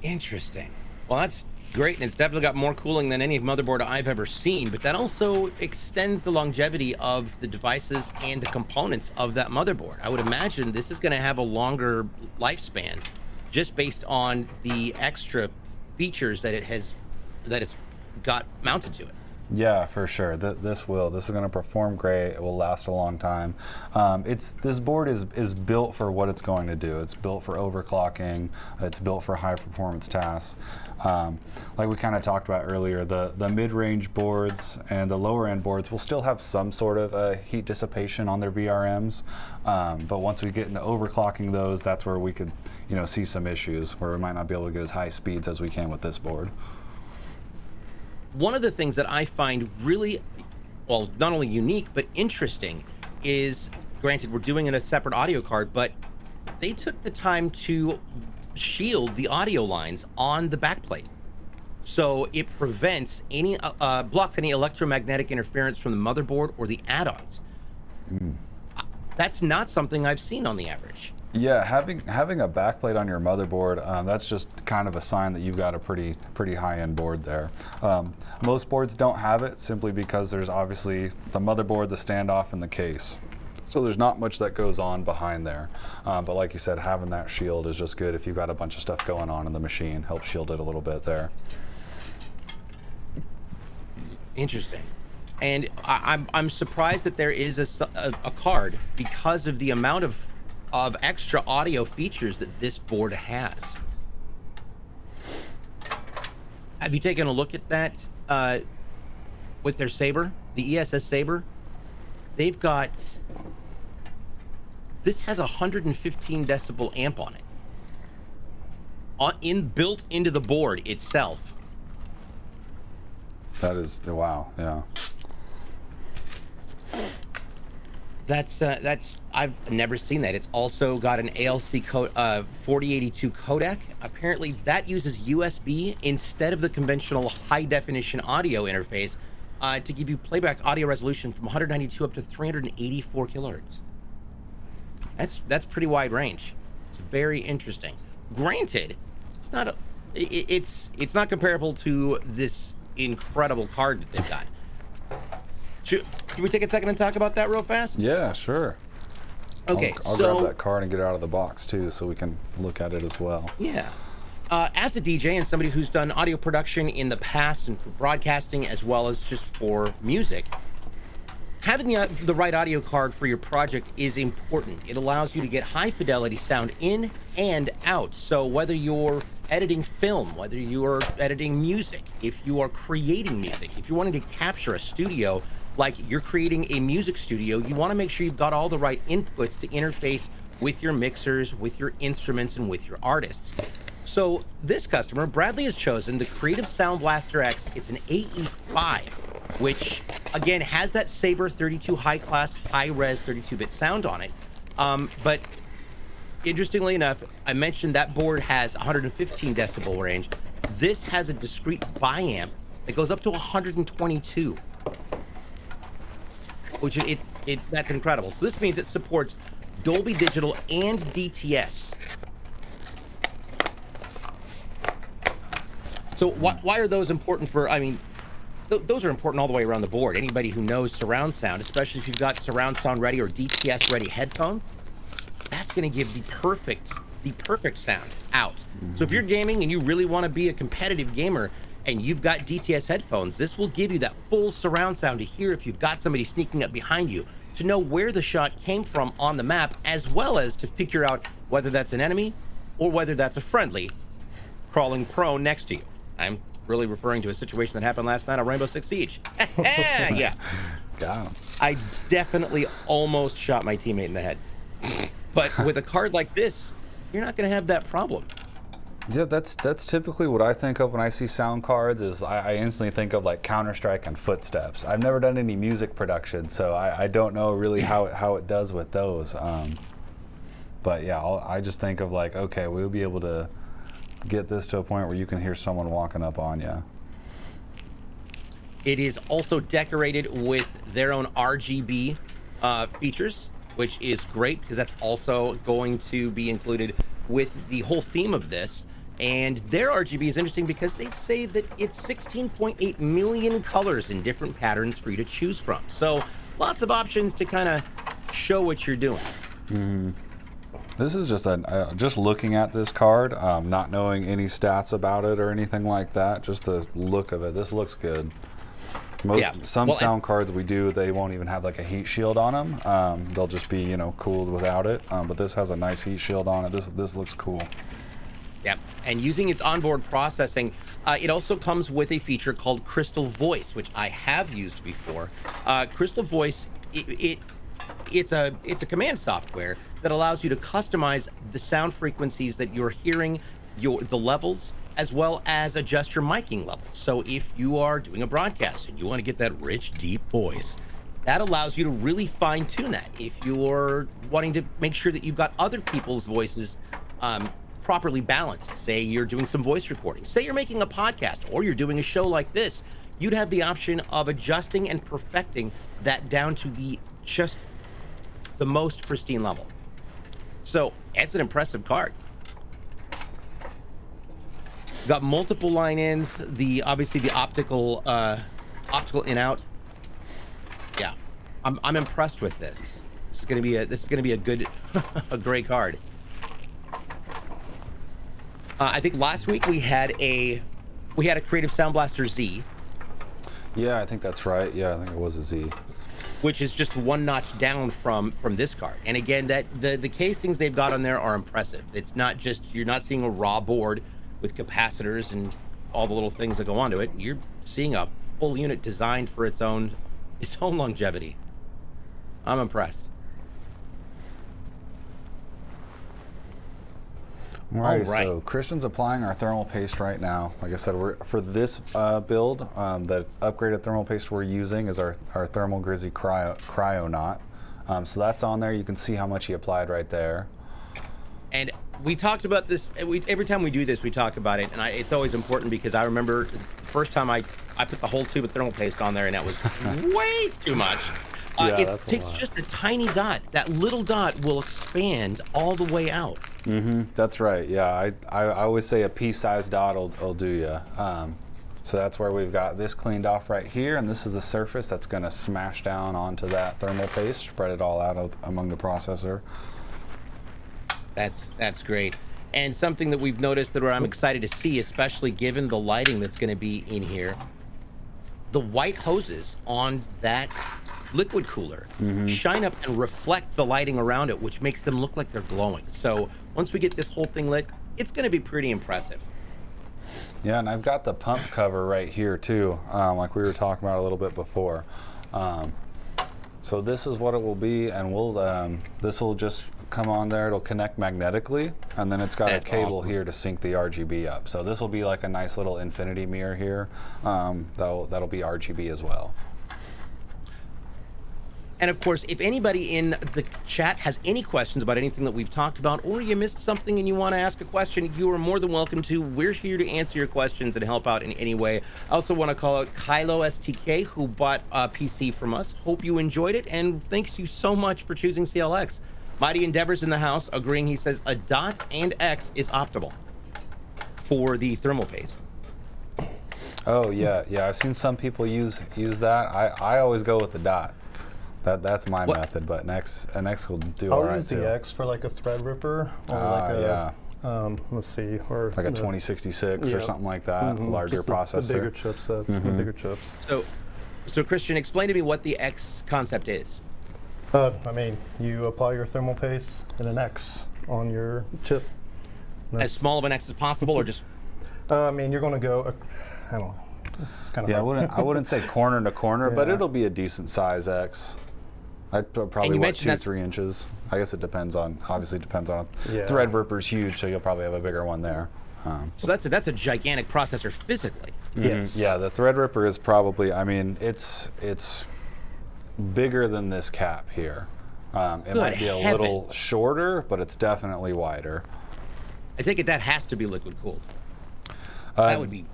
Interesting. Well, that's great, and it's definitely got more cooling than any motherboard I've ever seen, but that also extends the longevity of the devices and the components of that motherboard. I would imagine this is going to have a longer lifespan just based on the extra features that it's got mounted to it. Yeah, for sure. This is going to perform great. It will last a long time. This board is built for what it's going to do. It's built for overclocking. It's built for high performance tasks. Like we kind of talked about earlier, the mid-range boards and the lower end boards will still have some sort of heat dissipation on their VRMs. But once we get into overclocking those, that's where we could see some issues where we might not be able to get as high speeds as we can with this board. one of the things that I find really, well, not only unique, but interesting is, granted, we're doing in a separate audio card, but they took the time to shield the audio lines on the backplate. So it prevents any, blocks any electromagnetic interference from the motherboard or the add-ons. That's not something I've seen on the average. Yeah, having a backplate on your motherboard, that's just kind of a sign that you've got a pretty high-end board there. Most boards don't have it simply because there's obviously the motherboard, the standoff, and the case. So there's not much that goes on behind there. But like you said, having that shield is just good if you've got a bunch of stuff going on in the machine. Helps shield it a little bit there. Interesting. And I'm surprised that there is a card because of the amount of extra audio features that this board has. Have you taken a look at that with their Saber, the ESS Saber? They've got, this has a 115 decibel amp on it, built into the board itself. That is, wow, yeah. That's I've never seen that. It's also got an ALC 4082 codec. Apparently that uses USB instead of the conventional high definition audio interface to give you playback audio resolution from 192 up to 384 kilohertz. That's pretty wide range. It's very interesting. Granted, it's not it's not comparable to this incredible card that they've got. Can we take a second and talk about that real fast? Yeah, sure. Okay, I'll grab that card and get it out of the box too, so we can look at it as well. Yeah. As a DJ and somebody who's done audio production in the past and for broadcasting as well as just for music, having the right audio card for your project is important. It allows you to get high fidelity sound in and out. So whether you're editing film, whether you're editing music, if you are creating music, if you're wanting to capture a studio, like you're creating a music studio, you want to make sure you've got all the right inputs to interface with your mixers, with your instruments, and with your artists. So this customer, Bradley, has chosen the Creative Sound Blaster X. It's an AE5, which again has that Saber 32 high-class, high-res 32-bit sound on it. But interestingly enough, I mentioned that board has 115 decibel range. This has a discrete biamp that goes up to 122. Which that's incredible. So this means it supports Dolby Digital and DTS. So why are those important for, I mean, those are important all the way around the board. Anybody who knows surround sound, especially if you've got surround sound ready or DTS ready headphones, that's going to give the perfect sound out. So if you're gaming and you really want to be a competitive gamer, and you've got DTS headphones, this will give you that full surround sound to hear if you've got somebody sneaking up behind you, to know where the shot came from on the map, as well as to figure out whether that's an enemy or whether that's a friendly crawling prone next to you. I'm really referring to a situation that happened last night on Rainbow Six Siege. Yeah. Got him. I definitely almost shot my teammate in the head. But with a card like this, you're not going to have that problem. Yeah, that's typically what I think of when I see sound cards. Is I instantly think of like Counter-Strike and Footsteps. I've never done any music production, so I don't know really how it does with those. But yeah, I just think of like, okay, we'll be able to get this to a point where you can hear someone walking up on you. It is also decorated with their own RGB features, which is great because that's also going to be included with the whole theme of this. And their RGB is interesting because they say that it's 16.8 million colors in different patterns for you to choose from. So lots of options to kind of show what you're doing. This is just just looking at this card, not knowing any stats about it or anything like that. Just the look of it. This looks good. Some sound cards we do, they won't even have like a heat shield on them. They'll just be, you know, cooled without it. But this has a nice heat shield on it. This looks cool. Yep, and using its onboard processing, it also comes with a feature called Crystal Voice, which I have used before. Crystal Voice, it's a command software that allows you to customize the sound frequencies that you're hearing, the levels, as well as adjust your miking level. So if you are doing a broadcast and you want to get that rich, deep voice, that allows you to really fine tune that. If you're wanting to make sure that you've got other people's voices properly balanced, say you're doing some voice recording, say you're making a podcast or you're doing a show like this, you'd have the option of adjusting and perfecting that down to the most pristine level. So it's an impressive card. Got multiple line ins, obviously the optical in out. Yeah, I'm impressed with this. This is gonna be a good a great card. I think last week we had a Creative Sound Blaster Z. Yeah, I think that's right. Yeah, I think it was a Z. Which is just one notch down from this card. And again, that the casings they've got on there are impressive. It's not just, you're not seeing a raw board with capacitors and all the little things that go onto it. You're seeing a full unit designed for its own longevity. I'm impressed. All right, so Christian's applying our thermal paste right now. Like I said, for this build, the upgraded thermal paste we're using is our Thermal Grizzly Cryonaut. So that's on there. You can see how much he applied right there. And we talked about this, every time we do this, we talk about it, and it's always important because I remember the first time I put the whole tube of thermal paste on there, and that was way too much. Yeah, it takes just a tiny dot. That little dot will expand all the way out. Mm-hmm. That's right. Yeah, I always say a pea-sized dot will do you. So that's where we've got this cleaned off right here, and this is the surface that's going to smash down onto that thermal paste, spread it all out among the processor. That's great. And something that we've noticed that I'm excited to see, especially given the lighting that's going to be in here, the white hoses on that liquid cooler shine up and reflect the lighting around it, which makes them look like they're glowing. So once we get this whole thing lit, it's going to be pretty impressive. Yeah, and I've got the pump cover right here too, like we were talking about a little bit before. So this is what it will be, and this will just come on there. It'll connect magnetically, and then it's got a cable here to sync the RGB up. So this will be like a nice little infinity mirror here. That'll be RGB as well. And of course, if anybody in the chat has any questions about anything that we've talked about, or you missed something and you want to ask a question, you are more than welcome to. We're here to answer your questions and help out in any way. I also want to call out Kylo STK, who bought a PC from us. Hope you enjoyed it, and thanks you so much for choosing CLX. Mighty Endeavors in the house agreeing. He says a dot and X is optimal for the thermal paste. Oh yeah, I've seen some people use that. I always go with the dot. That's my method, but an X will do all right too. I'll use the X for like a Threadripper or like a, let's see, or like a 2066 or something like that, a larger processor. The bigger chipsets, the bigger chips. So Christian, explain to me what the X concept is. I mean, you apply your thermal paste and an X on your chip. As small of an X as possible, or just? I mean, you're going to go, I don't know. It's kind of hard. I wouldn't say corner to corner, but it'll be a decent size X. I'd probably 2-3 inches. I guess it depends on. Obviously, depends on. Threadripper's huge, so you'll probably have a bigger one there. So that's a gigantic processor physically. Yes. Yeah, the Threadripper is probably. I mean, it's bigger than this cap here. It might be a little shorter, but it's definitely wider. I take it that has to be liquid cooled. That would be.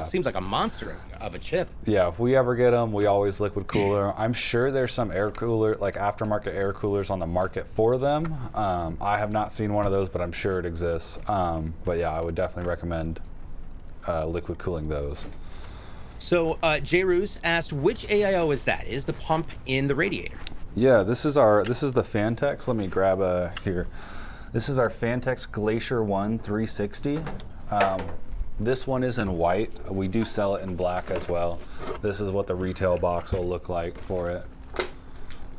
Seems like a monster of a chip. Yeah, if we ever get them, we always liquid cooler. I'm sure there's some air cooler, like aftermarket air coolers on the market for them. I have not seen one of those, but I'm sure it exists. But yeah, I would definitely recommend liquid cooling those. So J. Ruse asked, which AIO is that? Is the pump in the radiator? Yeah, this is the Phanteks. Let me grab here. This is our Phanteks Glacier 1 360. This one is in white. We do sell it in black as well. This is what the retail box will look like for it.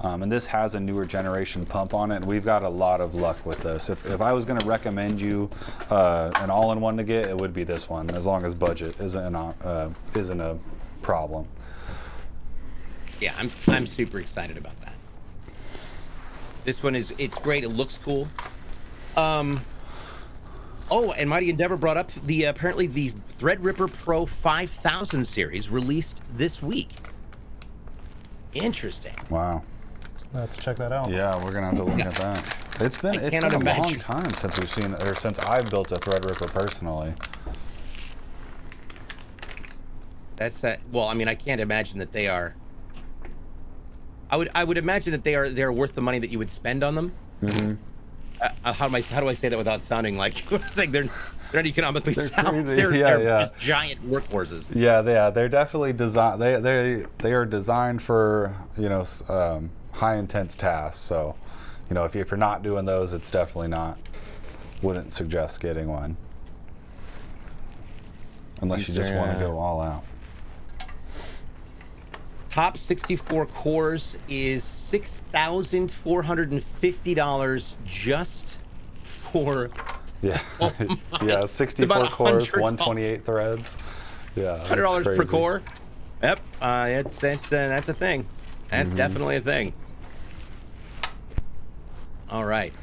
And this has a newer generation pump on it, and we've got a lot of luck with this. If I was going to recommend you an all-in-one to get, it would be this one, as long as budget isn't a problem. Yeah, I'm super excited about that. This one it's great. It looks cool. Oh, and Mighty Endeavor brought up the apparently the Threadripper Pro 5000 series released this week. Interesting. Wow. I have to check that out. Yeah, we're gonna have to look at that. It's been a long time since we've seen, or since I've built a Threadripper personally. That's well, I mean, I can't imagine that they are. I would imagine that they're worth the money that you would spend on them. Mm-hmm. How do I say that without sounding like it's like they're not economically sound? Crazy. They're just giant workhorses. Yeah, they're definitely designed. They are designed for, you know, high intense tasks. So, you know, if you're not doing those, it's definitely not. Wouldn't suggest getting one unless you just want to go all out. Top 64 cores is $6,450 just for. Yeah, oh yeah, 64 cores, $100. 128 threads. Yeah, $100 per core. Yep, that's a thing. That's definitely a thing. All right.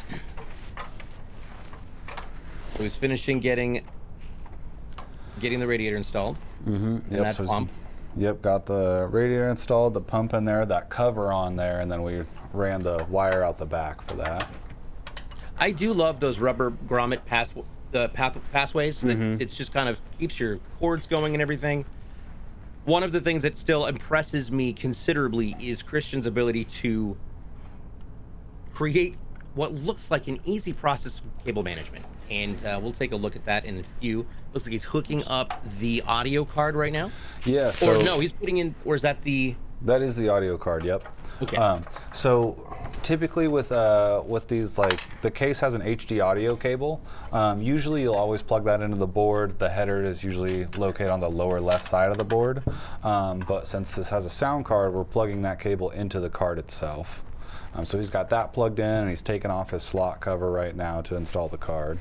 So he's finishing getting the radiator installed. Mm-hmm. And that pump. Yep, got the radiator installed, the pump in there, that cover on there, and then we ran the wire out the back for that. I do love those rubber grommet pathways. It's just kind of keeps your cords going and everything. One of the things that still impresses me considerably is Christian's ability to create what looks like an easy process of cable management. And we'll take a look at that in a few. Looks like he's hooking up the audio card right now. Yeah. So or no, he's putting in, or is that the? That is the audio card. Yep. Okay. So typically with these, like, the case has an HD audio cable. Usually you'll always plug that into the board. The header is usually located on the lower left side of the board. But since this has a sound card, we're plugging that cable into the card itself. So he's got that plugged in, and he's taking off his slot cover right now to install the card.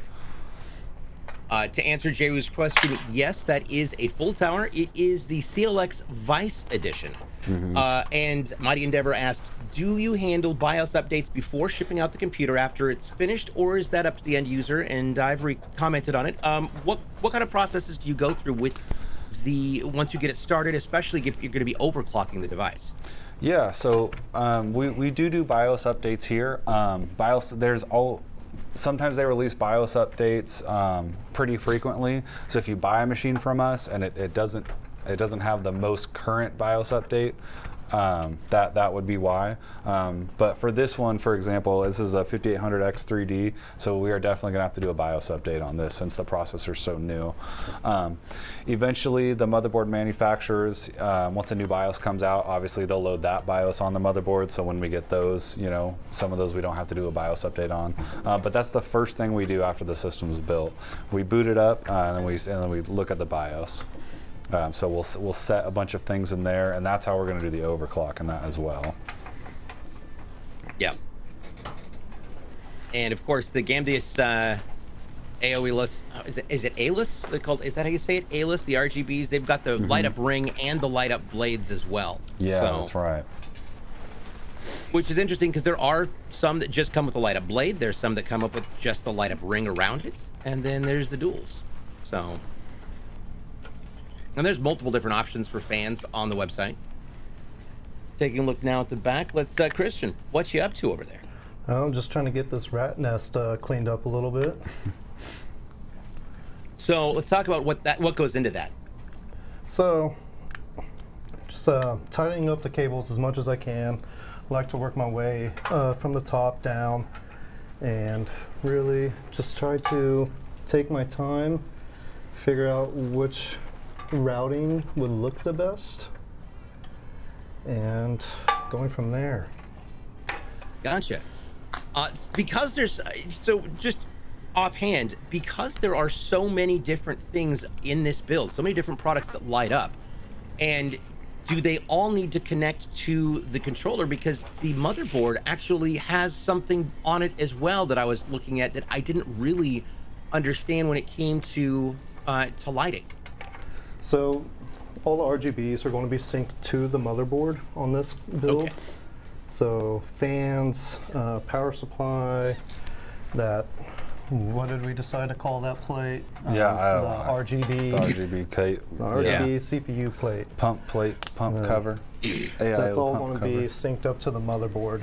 To answer Jeru's question, yes, that is a full tower. It is the CLX VIII edition. And Mighty Endeavor asked, do you handle BIOS updates before shipping out the computer after it's finished, or is that up to the end user? And I've commented on it. What kind of processes do you go through with once you get it started, especially if you're going to be overclocking the device? Yeah, so we do BIOS updates here. Sometimes they release BIOS updates pretty frequently. So if you buy a machine from us and it doesn't have the most current BIOS update, that would be why. But for this one, for example, this is a 5800X 3D, so we are definitely going to have to do a BIOS update on this since the processor's so new. Eventually, the motherboard manufacturers, once a new BIOS comes out, obviously they'll load that BIOS on the motherboard, so when we get those, you know, some of those we don't have to do a BIOS update on. But that's the first thing we do after the system's built. We boot it up, and then we look at the BIOS. So we'll set a bunch of things in there, and that's how we're going to do the overclock in that as well. Yeah. And of course, the Gamdius AOE-less, is it A-less? Is that how you say it? A-less, the RGBs, they've got the light-up ring and the light-up blades as well. Yeah, that's right. Which is interesting because there are some that just come with the light-up blade. There's some that come up with just the light-up ring around it. And then there's the duals. So... And there's multiple different options for fans on the website. Taking a look now at the back. Let's, Christian, what you up to over there? I'm just trying to get this rat nest cleaned up a little bit. So let's talk about what goes into that. So, just tightening up the cables as much as I can. I like to work my way from the top down, and really just try to take my time, figure out which routing would look the best, and going from there. Gotcha. Because there's so just offhand, because there are so many different things in this build, so many different products that light up, and do they all need to connect to the controller? Because the motherboard actually has something on it as well that I was looking at that I didn't really understand when it came to lighting. So all the RGBs are going to be synced to the motherboard on this build. Okay. So fans, power supply, that What did we decide to call that plate? Yeah, the RGB. The RGB plate. The RGB CPU plate. Pump plate, pump cover. That's all going to be synced up to the motherboard.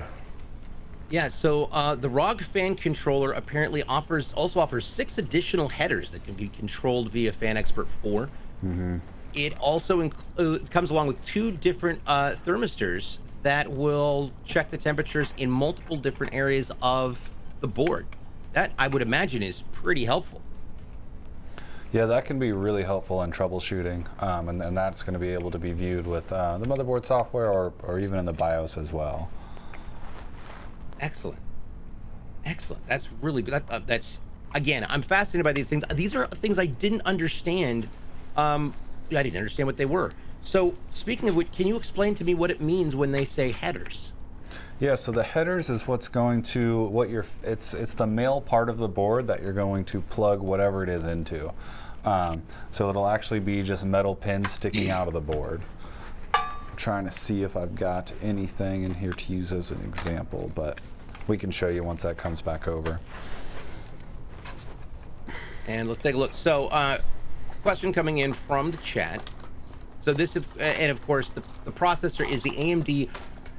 Yeah, so the ROG fan controller apparently also offers 6 additional headers that can be controlled via FanExpert 4. It also comes along with 2 different thermistors that will check the temperatures in multiple different areas of the board. That, I would imagine, is pretty helpful. Yeah, that can be really helpful in troubleshooting, and that's going to be able to be viewed with the motherboard software or even in the BIOS as well. Excellent. Excellent. That's really good. That's, again, I'm fascinated by these things. These are things I didn't understand. I didn't understand what they were. So, speaking of which, can you explain to me what it means when they say headers? Yeah, so the headers is what's going to, it's the male part of the board that you're going to plug whatever it is into. So it'll actually be just metal pins sticking out of the board. I'm trying to see if I've got anything in here to use as an example, but we can show you once that comes back over. And let's take a look. So, question coming in from the chat. So this is, and of course, the processor is the AMD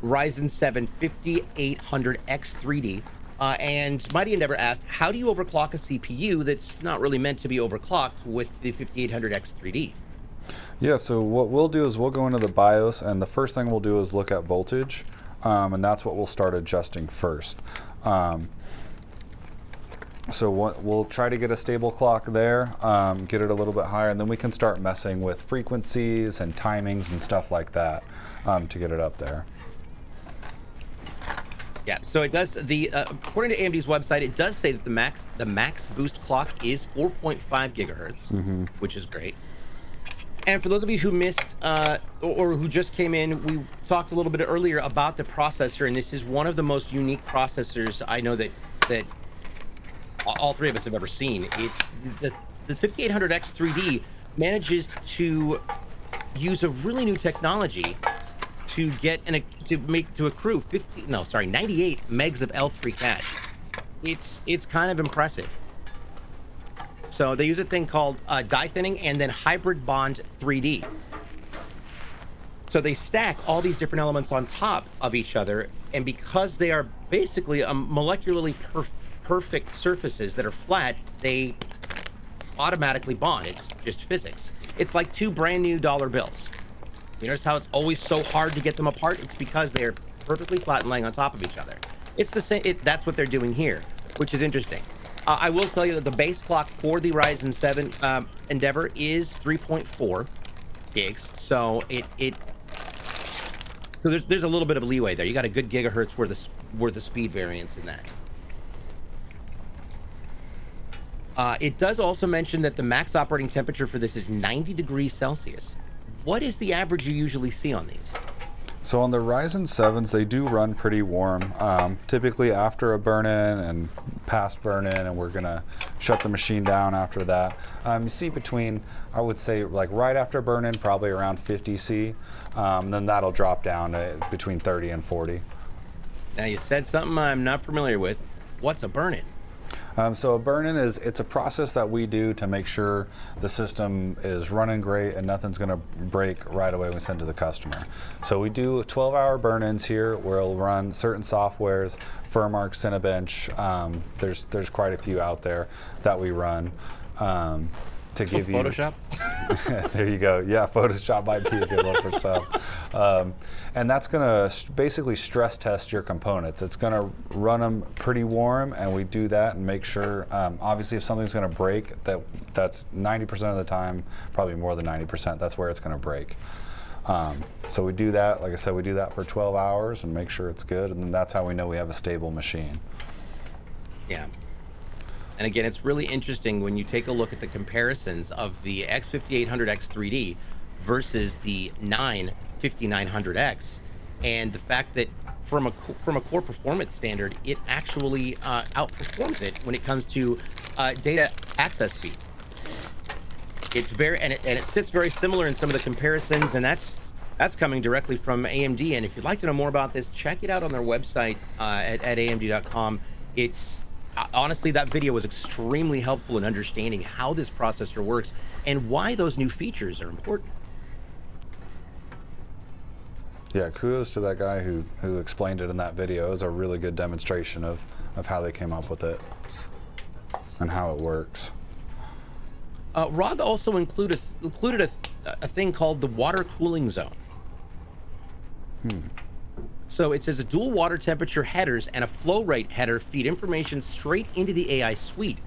Ryzen 7 5800X3D. And Mighty Endeavor asked, how do you overclock a CPU that's not really meant to be overclocked with the 5800X3D? Yeah, so what we'll do is we'll go into the BIOS, and the first thing we'll do is look at voltage, and that's what we'll start adjusting first. So we'll try to get a stable clock there, get it a little bit higher, and then we can start messing with frequencies and timings and stuff like that to get it up there. Yeah, so it does, according to AMD's website, it does say that the max boost clock is 4.5 gigahertz, which is great. And for those of you who missed or who just came in, we talked a little bit earlier about the processor, and this is one of the most unique processors I know that all three of us have ever seen. It's the 5800X3D manages to use a really new technology to get to accrue 98 megs of L3 cache. It's kind of impressive. So they use a thing called die thinning and then hybrid bond 3D. So they stack all these different elements on top of each other, and because they are basically molecularly perfect surfaces that are flat, they automatically bond. It's just physics. It's like 2 brand new dollar bills. You notice how it's always so hard to get them apart? It's because they're perfectly flat and laying on top of each other. It's the same. That's what they're doing here, which is interesting. I will tell you that the base clock for the Ryzen 7 Endeavor is 3.4 gigs. So there's a little bit of leeway there. You got a good gigahertz worth of speed variance in that. It does also mention that the max operating temperature for this is 90 degrees Celsius. What is the average you usually see on these? So on the Ryzen 7s, they do run pretty warm, typically after a burn-in and past burn-in, and we're gonna shut the machine down after that. You see between, I would say, like right after burn-in, probably around 50 C, then that'll drop down to between 30 and 40. Now you said something I'm not familiar with. What's a burn-in? So a burn-in it's a process that we do to make sure the system is running great and nothing's going to break right away when we send to the customer. So we do 12-hour burn-ins here where we'll run certain softwares, Firmark, Cinebench. There's quite a few out there that we run to give you Photoshop. There you go. Yeah, Photoshop might be a good one for some. And that's going to basically stress test your components. It's going to run them pretty warm, and we do that and make sure, obviously if something's going to break, that's 90% of the time, probably more than 90%, that's where it's going to break. So we do that, like I said, we do that for 12 hours and make sure it's good, and then that's how we know we have a stable machine. Yeah. And again, it's really interesting when you take a look at the comparisons of the X5800X3D versus the 5900X, and the fact that from a core performance standard, it actually outperforms it when it comes to data access speed. It's it sits very similar in some of the comparisons, and that's coming directly from AMD. And if you'd like to know more about this, check it out on their website at AMD.com. honestly, that video was extremely helpful in understanding how this processor works and why those new features are important. Yeah, kudos to that guy who explained it in that video. It was a really good demonstration of how they came up with it and how it works. ROG also included a thing called the water cooling zone. So it says a dual water temperature headers and a flow rate header feed information straight into the AI suite.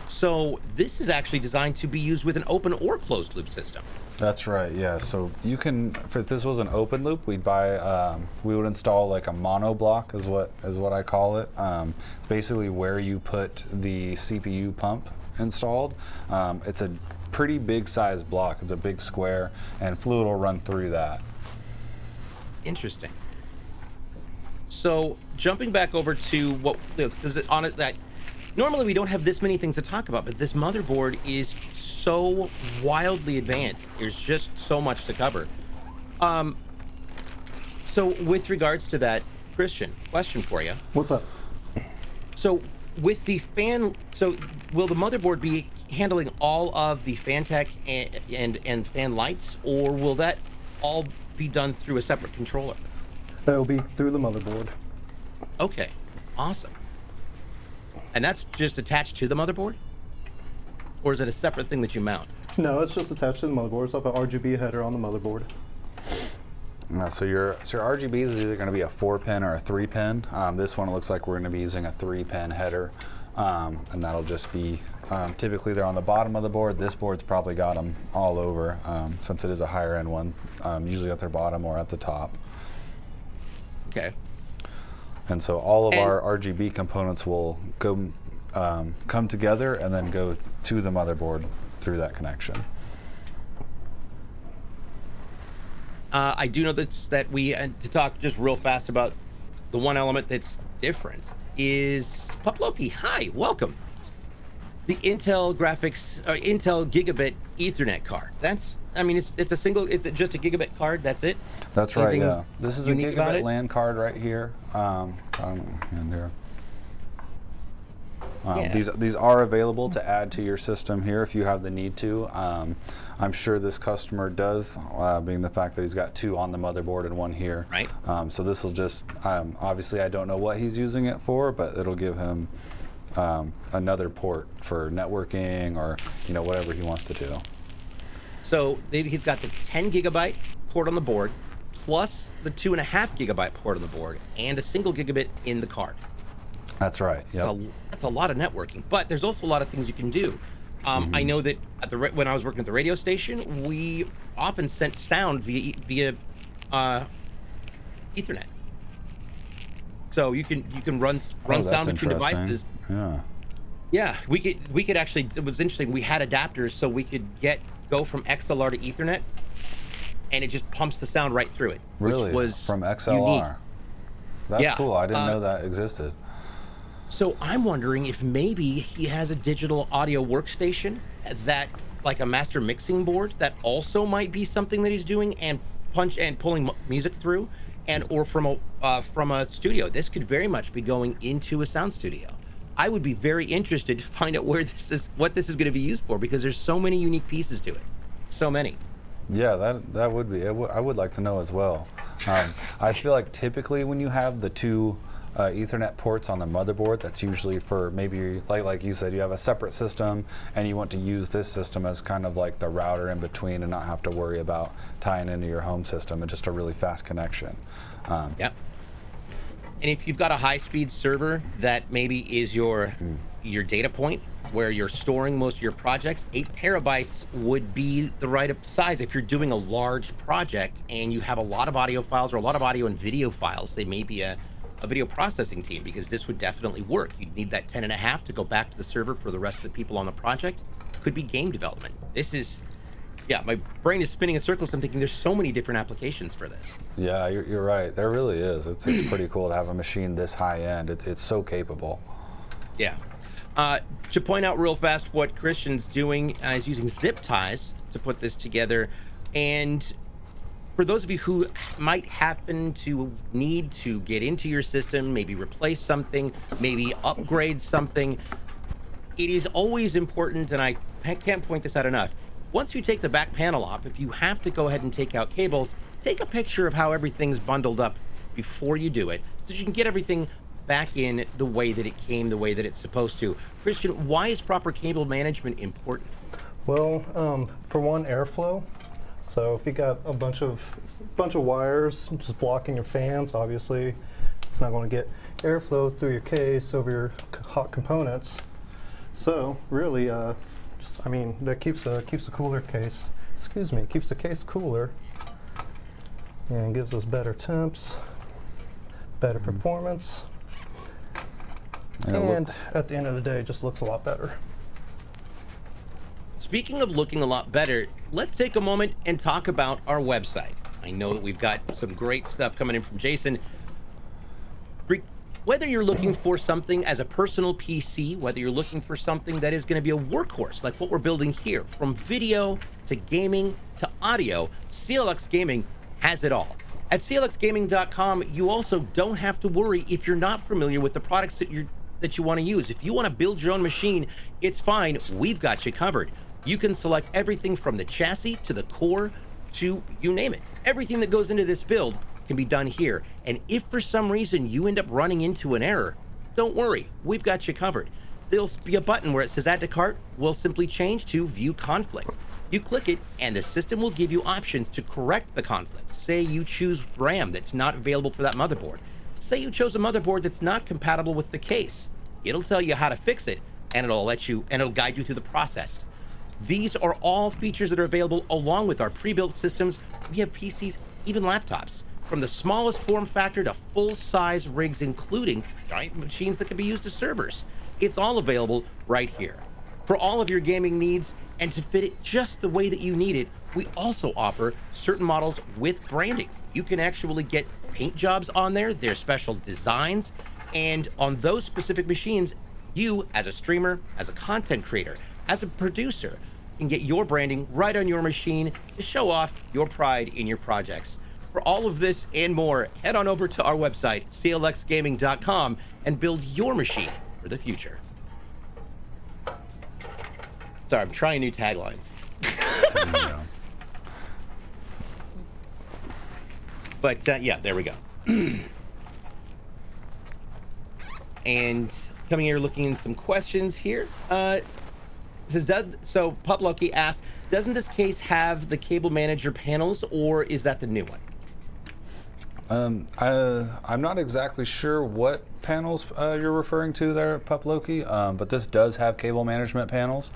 So this is actually designed to be used with an open or closed loop system. That's right, yeah. So you can, if this was an open loop, we would install like a mono block is what I call it. It's basically where you put the CPU pump installed. It's a pretty big size block. It's a big square, and fluid will run through that. Interesting. So jumping back over to what, because on it that normally we don't have this many things to talk about, but this motherboard is so wildly advanced. There's just so much to cover. So with regards to that, Christian, question for you. What's up? So with the fan, so will the motherboard be handling all of the Phanteks and fan lights, or will that all be done through a separate controller? That'll be through the motherboard. Okay, awesome. And that's just attached to the motherboard? Or is it a separate thing that you mount? No, it's just attached to the motherboard. It's like an RGB header on the motherboard. So your RGBs is either going to be a 4-pin or a 3-pin. This one looks like we're going to be using a 3-pin header, and that'll just be typically they're on the bottom of the board. This board's probably got them all over, since it is a higher end one, usually at their bottom or at the top. Okay. And so all of our RGB components will go come together and then go to the motherboard through that connection. I do know that we, to talk just real fast about the one element that's different is Puploki. Hi, welcome. The Intel graphics, Intel Gigabit Ethernet card. That's, I mean, it's a single, it's just a gigabit card. That's it. That's right. Yeah. This is a unique about gigabit it? LAN card right here. I don't know, hand here. Yeah. These are available to add to your system here if you have the need to. I'm sure this customer does, being the fact that he's got 2 on the motherboard and 1 here. Right. So this will just, obviously I don't know what he's using it for, but it'll give him another port for networking or whatever he wants to do. So he's got the 10 gigabyte port on the board, plus the 2.5 gigabyte port on the board, and a single gigabit in the card. That's right. Yep. That's a lot of networking, but there's also a lot of things you can do. I know that when I was working at the radio station, we often sent sound via Ethernet. So you can run sound between devices. Yeah. Yeah, we could actually. It was interesting. We had adapters, so we could go from XLR to Ethernet, and it just pumps the sound right through it. Really? Which was from XLR. unique. That's cool. I didn't know that existed. So I'm wondering if maybe he has a digital audio workstation that, like a master mixing board, that also might be something that he's doing and pulling music through, or from a studio. This could very much be going into a sound studio. I would be very interested to find out what this is going to be used for, because there's so many unique pieces to it. So many. Yeah, that would be. I would like to know as well. I feel like typically when you have the 2 Ethernet ports on the motherboard, that's usually for maybe like you said, you have a separate system and you want to use this system as kind of like the router in between and not have to worry about tying into your home system and just a really fast connection. Yep. And if you've got a high-speed server that maybe is your data point where you're storing most of your projects, 8 terabytes would be the right size. If you're doing a large project and you have a lot of audio files or a lot of audio and video files, they may be a video processing team, because this would definitely work. You'd need that 10.5 to go back to the server for the rest of the people on the project. Could be game development. This is, yeah, my brain is spinning in circles. I'm thinking there's so many different applications for this. Yeah, you're right. There really is. It's pretty cool to have a machine this high end. It's so capable. Yeah. To point out real fast what Christian's doing is using zip ties to put this together, and For those of you who might happen to need to get into your system, maybe replace something, maybe upgrade something, it is always important, and I can't point this out enough. Once you take the back panel off, if you have to go ahead and take out cables, take a picture of how everything's bundled up before you do it, so you can get everything back in the way that it came, the way that it's supposed to. Christian, why is proper cable management important? Well, for one, airflow. So if you got a bunch of wires just blocking your fans, obviously it's not going to get airflow through your case over your hot components. So really, I mean, that keeps a cooler case. Excuse me, keeps the case cooler and gives us better temps, better performance, and at the end of the day, it just looks a lot better. Speaking of looking a lot better, let's take a moment and talk about our website. I know that we've got some great stuff coming in from Jason. Whether you're looking for something as a personal PC, whether you're looking for something that is going to be a workhorse, like what we're building here, from video to gaming to audio, CLX Gaming has it all. At clxgaming.com, you also don't have to worry if you're not familiar with the products that you want to use. If you want to build your own machine, it's fine. We've got you covered. You can select everything from the chassis to the core to you name it. Everything that goes into this build can be done here. And if for some reason you end up running into an error, don't worry, we've got you covered. There'll be a button where it says add to cart. We'll simply change to view conflict. You click it and the system will give you options to correct the conflict. Say you choose RAM that's not available for that motherboard. Say you chose a motherboard that's not compatible with the case. It'll tell you how to fix it, and it'll guide you through the process. These are all features that are available along with our pre-built systems. We have PCs, even laptops, from the smallest form factor to full-size rigs, including giant machines that can be used as servers. It's all available right here. For all of your gaming needs, and to fit it just the way that you need it, we also offer certain models with branding. You can actually get paint jobs on there, their special designs, and on those specific machines, you, as a streamer, as a content creator, as a producer, can get your branding right on your machine to show off your pride in your projects. For all of this and more, head on over to our website, clxgaming.com, and build your machine for the future. Sorry, I'm trying new taglines. But yeah, there we go. And coming here, looking in some questions here. So Pup Lucky asked, doesn't this case have the cable manager panels, or is that the new one? I'm not exactly sure what panels you're referring to there, Pup Loki, but this does have cable management panels.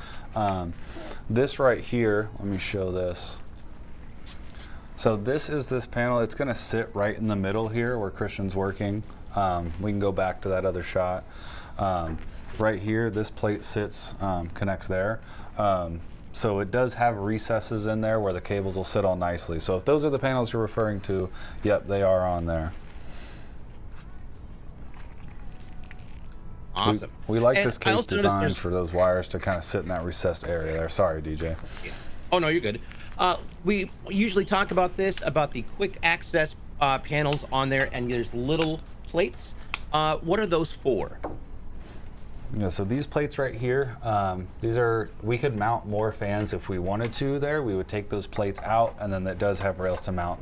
This right here, let me show this. So this is this panel. It's going to sit right in the middle here where Christian's working. We can go back to that other shot. Right here, this plate sits, connects there. So it does have recesses in there where the cables will sit all nicely. So if those are the panels you're referring to, yep, they are on there. Awesome. We like this case design for those wires to kind of sit in that recessed area there. Sorry, DJ. Yeah. Oh, no, you're good. We usually talk about this, about the quick access panels on there, and there's little plates. What are those for? Yeah, so these plates right here, we could mount more fans if we wanted to there. We would take those plates out, and then that does have rails to mount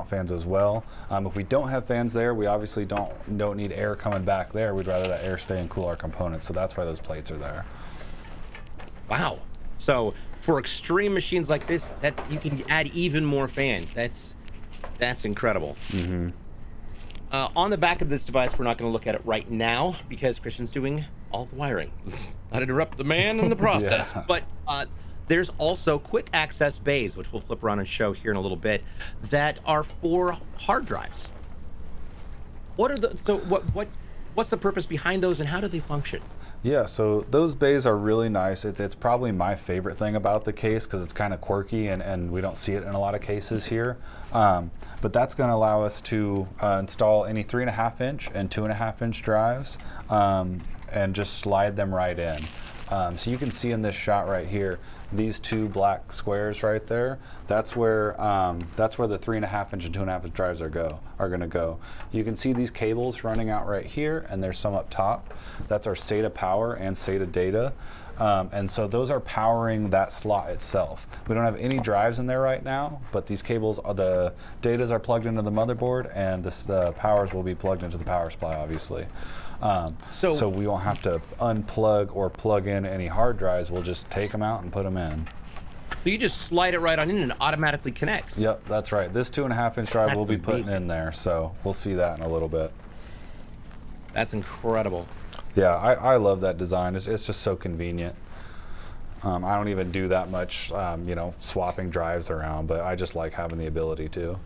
fans as well. If we don't have fans there, we obviously don't need air coming back there. We'd rather that air stay and cool our components, so that's why those plates are there. Wow. So for extreme machines like this, you can add even more fans. That's incredible. Mm-hmm. On the back of this device, we're not going to look at it right now because Christian's doing all the wiring. Let's not interrupt the man in the process. Yeah. But there's also quick access bays, which we'll flip around and show here in a little bit, that are for hard drives. What's the purpose behind those, and how do they function? Yeah, so those bays are really nice. It's probably my favorite thing about the case because it's kind of quirky and we don't see it in a lot of cases here. But that's going to allow us to install any 3.5 inch and 2.5 inch drives and just slide them right in. So you can see in this shot right here, these two black squares right there, that's where the 3.5-inch and 2.5-inch drives are going to go. You can see these cables running out right here, and there's some up top. That's our SATA power and SATA data. And so those are powering that slot itself. We don't have any drives in there right now, but these cables, the datas are plugged into the motherboard, and the powers will be plugged into the power supply, obviously. So we won't have to unplug or plug in any hard drives. We'll just take them out and put them in. So you just slide it right on in and it automatically connects. Yep, that's right. This 2.5-inch drive we'll be putting in there, so we'll see that in a little bit. That's incredible. Yeah, I love that design. It's just so convenient. I don't even do that much, you know, swapping drives around, but I just like having the ability to.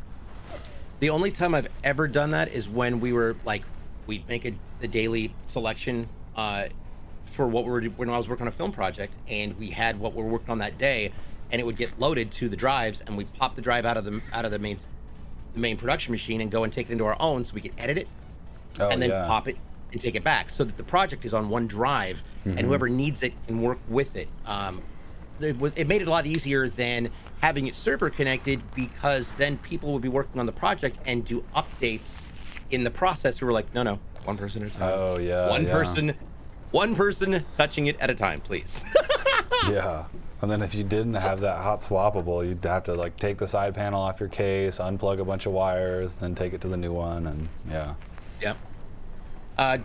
The only time I've ever done that is when we were like, we'd make the daily selection for what when I was working on a film project, and we had what we're working on that day, and it would get loaded to the drives, and we pop the drive out of the main production machine and go and take it into our own, so we could edit it, and then pop it and take it back, so that the project is on one drive, and whoever needs it can work with it. It made it a lot easier than having it server connected, because then people would be working on the project and do updates in the process. We're like, no, one person at a time. Oh yeah. One person touching it at a time, please. Yeah. And then if you didn't have that hot swappable, you'd have to like take the side panel off your case, unplug a bunch of wires, then take it to the new one, and yeah. Yep.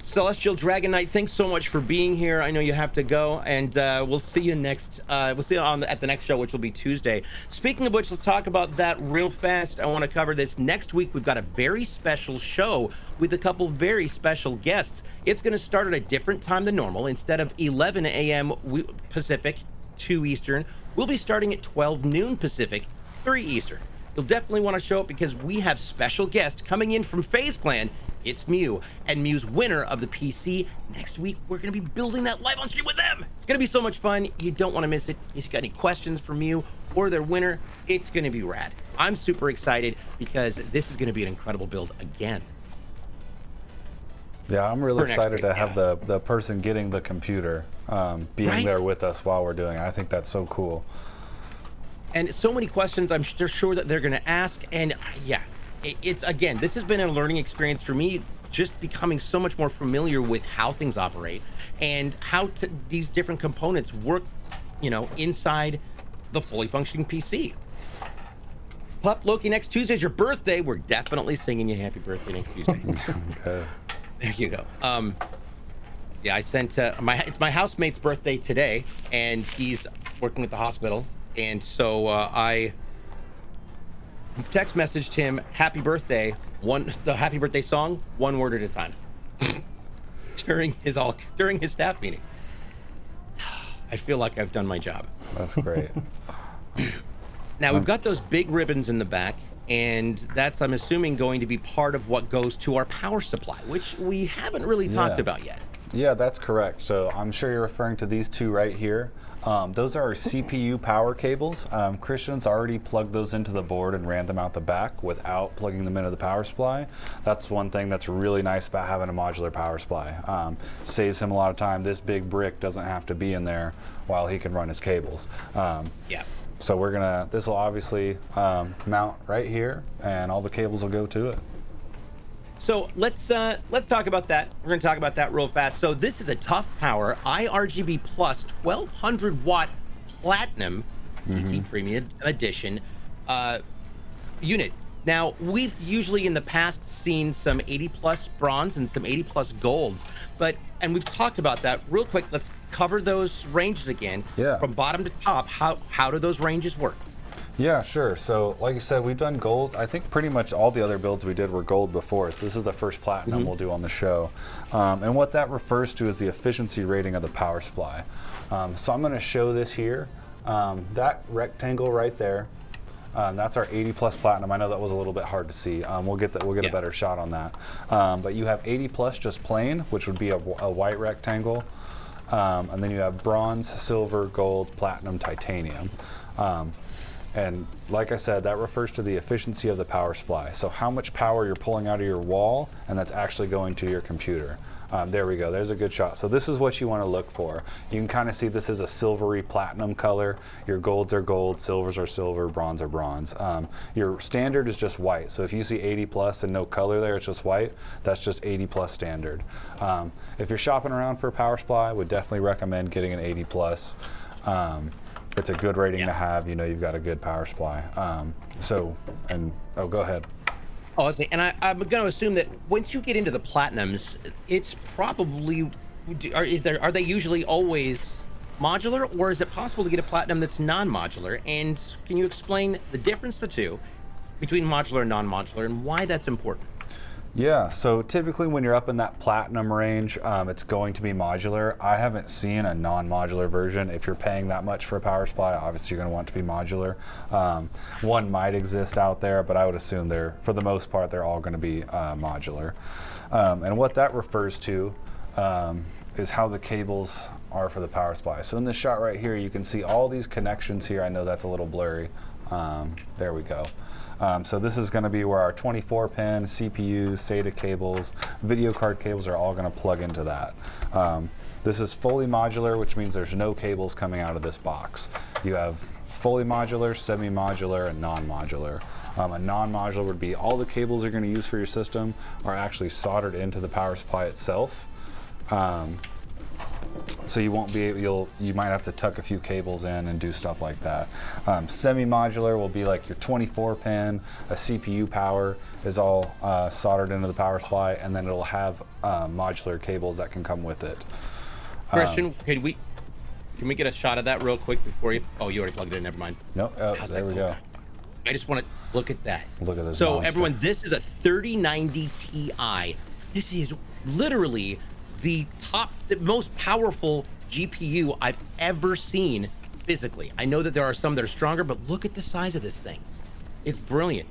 Celestial Dragon Knight, thanks so much for being here. I know you have to go, and we'll see you next. We'll see you at the next show, which will be Tuesday. Speaking of which, let's talk about that real fast. I want to cover this next week. We've got a very special show with a couple very special guests. It's going to start at a different time than normal. Instead of 11 a.m. Pacific, 2 Eastern, we'll be starting at 12 noon Pacific, 3 Eastern. You'll definitely want to show up, because we have special guests coming in from FaZe Clan. It's Mew, and Mew's winner of the PC. Next week, we're going to be building that live on stream with them. It's going to be so much fun. You don't want to miss it. If you've got any questions for Mew or their winner, it's going to be rad. I'm super excited, because this is going to be an incredible build again. Yeah, I'm really excited to have the person getting the computer being there with us while we're doing it. I think that's so cool. And so many questions I'm sure that they're going to ask. And yeah, it's again, this has been a learning experience for me, just becoming so much more familiar with how things operate and how these different components work, you know, inside the fully functioning PC. Pup Loki, next Tuesday is your birthday. We're definitely singing you happy birthday next Tuesday. Okay. There you go. Yeah, I sent it's my housemate's birthday today, and he's working at the hospital, and so I text messaged him happy birthday, the happy birthday song, one word at a time, during his staff meeting. I feel like I've done my job. That's great. Now we've got those big ribbons in the back, and that's, I'm assuming, going to be part of what goes to our power supply, which we haven't really talked about yet. Yeah, that's correct. So I'm sure you're referring to these two right here. Those are our CPU power cables. Christian's already plugged those into the board and ran them out the back without plugging them into the power supply. That's one thing that's really nice about having a modular power supply. Saves him a lot of time. This big brick doesn't have to be in there while he can run his cables. Yeah. So this will obviously mount right here, and all the cables will go to it. So let's talk about that. We're going to talk about that real fast. So this is a Tough Power iRGB Plus 1200 watt Platinum PT Premium Edition unit. Now, we've usually in the past seen some 80 plus bronze and some 80 plus golds, and we've talked about that real quick. Let's cover those ranges again. Yeah. From bottom to top, how do those ranges work? Yeah, sure. So like you said, we've done gold. I think pretty much all the other builds we did were gold before, so this is the first platinum we'll do on the show. And what that refers to is the efficiency rating of the power supply. So I'm going to show this here. That rectangle right there, that's our 80 plus platinum. I know that was a little bit hard to see. We'll get a better shot on that. But you have 80 plus just plain, which would be a white rectangle. And then you have bronze, silver, gold, platinum, titanium. And like I said, that refers to the efficiency of the power supply. So how much power you're pulling out of your wall, and that's actually going to your computer. There we go. There's a good shot. So this is what you want to look for. You can kind of see this is a silvery platinum color. Your golds are gold, silvers are silver, bronze are bronze. Your standard is just white. So if you see 80 plus and no color there, it's just white, that's just 80 plus standard. If you're shopping around for a power supply, I would definitely recommend getting an 80 plus. It's a good rating to have. You know you've got a good power supply. Go ahead. Oh, I see. And I'm going to assume that once you get into the platinums, it's probably, are they usually always modular, or is it possible to get a platinum that's non-modular? And can you explain the difference, the two, between modular and non-modular, and why that's important? Yeah, so typically when you're up in that platinum range, it's going to be modular. I haven't seen a non-modular version. If you're paying that much for a power supply, obviously you're going to want it to be modular. One might exist out there, but I would assume for the most part, they're all going to be modular. And what that refers to is how the cables are for the power supply. So in this shot right here, you can see all these connections here. I know that's a little blurry. There we go. So this is going to be where our 24-pin CPUs, SATA cables, video card cables are all going to plug into that. This is fully modular, which means there's no cables coming out of this box. You have fully modular, semi-modular, and non-modular. A non-modular would be all the cables you're going to use for your system are actually soldered into the power supply itself. So you won't be able, you might have to tuck a few cables in and do stuff like that. Semi-modular will be like your 24-pin, a CPU power is all soldered into the power supply, and then it'll have modular cables that can come with it. Christian, can we get a shot of that real quick before you? Oh, you already plugged it in. Never mind. Nope. Oh, there we go. I just want to look at that. Look at this. So monster. everyone, this is a 3090 Ti. This is literally the most powerful GPU I've ever seen physically. I know that there are some that are stronger, but look at the size of this thing. It's brilliant.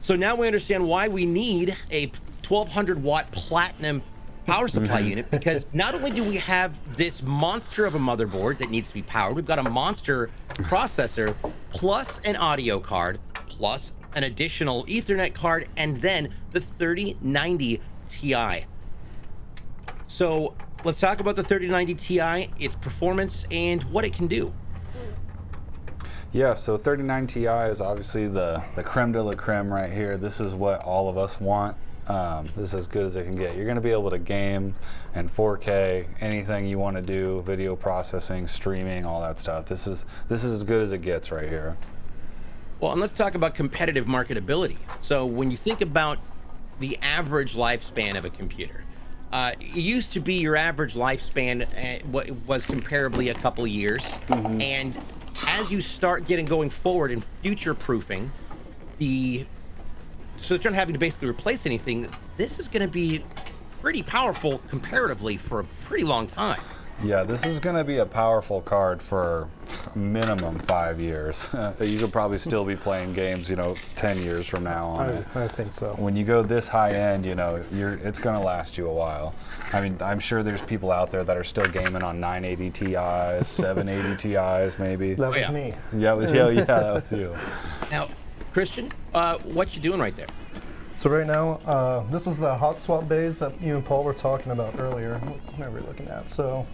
So now we understand why we need a 1200 watt platinum power supply unit, because not only do we have this monster of a motherboard that needs to be powered, we've got a monster processor plus an audio card plus an additional Ethernet card, and then the 3090 Ti. So let's talk about the 3090 Ti, its performance, and what it can do. Yeah, so 3090 Ti is obviously the creme de la creme right here. This is what all of us want. This is as good as it can get. You're going to be able to game in 4K, anything you want to do, video processing, streaming, all that stuff. This is as good as it gets right here. Well, and let's talk about competitive marketability. So when you think about the average lifespan of a computer, it used to be your average lifspan was comparably a couple of years. Mm-hmm. And as you start going forward and future-proofing, so that you're not having to basically replace anything, this is going to be pretty powerful comparatively for a pretty long time. Yeah, this is going to be a powerful card for minimum 5 years. You could probably still be playing games, 10 years from now on it. I think so. When you go this high end, it's going to last you a while. I mean, I'm sure there's people out there that are still gaming on 980 Ti's, 780 Ti's, maybe. That was me. Yeah, that was you. Now, Christian, what you doing right there? So right now, this is the hot swap bays that you and Paul were talking about earlier. What we're looking at. So,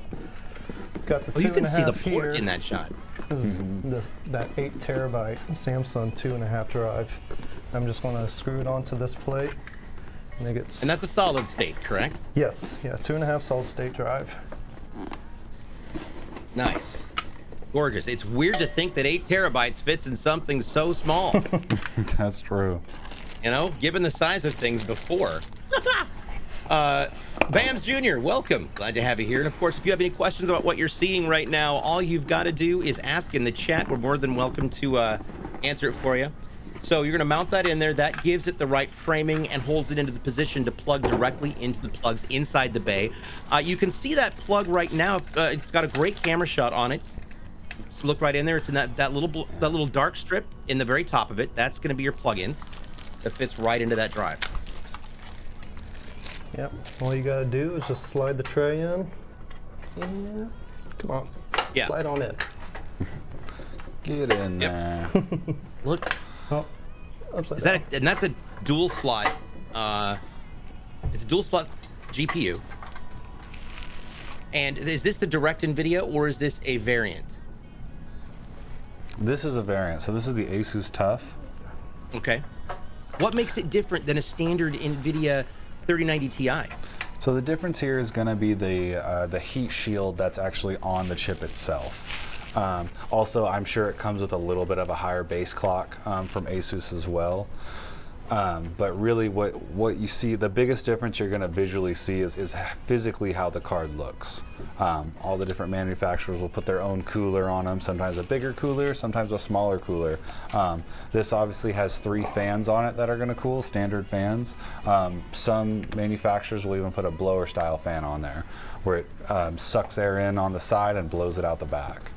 got the 2.5 you can see the here. port in that shot. This is that 8 terabyte Samsung 2.5 drive. I'm just going to screw it onto this plate, and that's a solid state, correct? Yes, yeah, 2.5 solid state drive. Nice. Gorgeous. It's weird to think that 8 terabytes fits in something so small. That's true. Given the size of things before. Bams Jr., welcome. Glad to have you here. And of course, if you have any questions about what you're seeing right now, all you've got to do is ask in the chat. We're more than welcome to answer it for you. So you're going to mount that in there. That gives it the right framing and holds it into the position to plug directly into the plugs inside the bay. You can see that plug right now. It's got a great camera shot on it. Just look right in there. It's in that little dark strip in the very top of it. That's going to be your plugins. That fits right into that drive. Yep. All you gotta do is just slide the tray in. And come on. Yeah. Slide on in. Get in there. Look. Oh, upside down. And that's a dual slot. It's a dual slot GPU. And is this the direct NVIDIA or is this a variant? This is a variant. So this is the ASUS TUF. Okay. What makes it different than a standard NVIDIA 3090 Ti? So the difference here is going to be the heat shield that's actually on the chip itself. Also, I'm sure it comes with a little bit of a higher base clock from ASUS as well. But really what you see, the biggest difference you're going to visually see is physically how the card looks. All the different manufacturers will put their own cooler on them, sometimes a bigger cooler, sometimes a smaller cooler. This obviously has 3 fans on it that are going to cool, standard fans. Some manufacturers will even put a blower style fan on there where it sucks air in on the side and blows it out the back.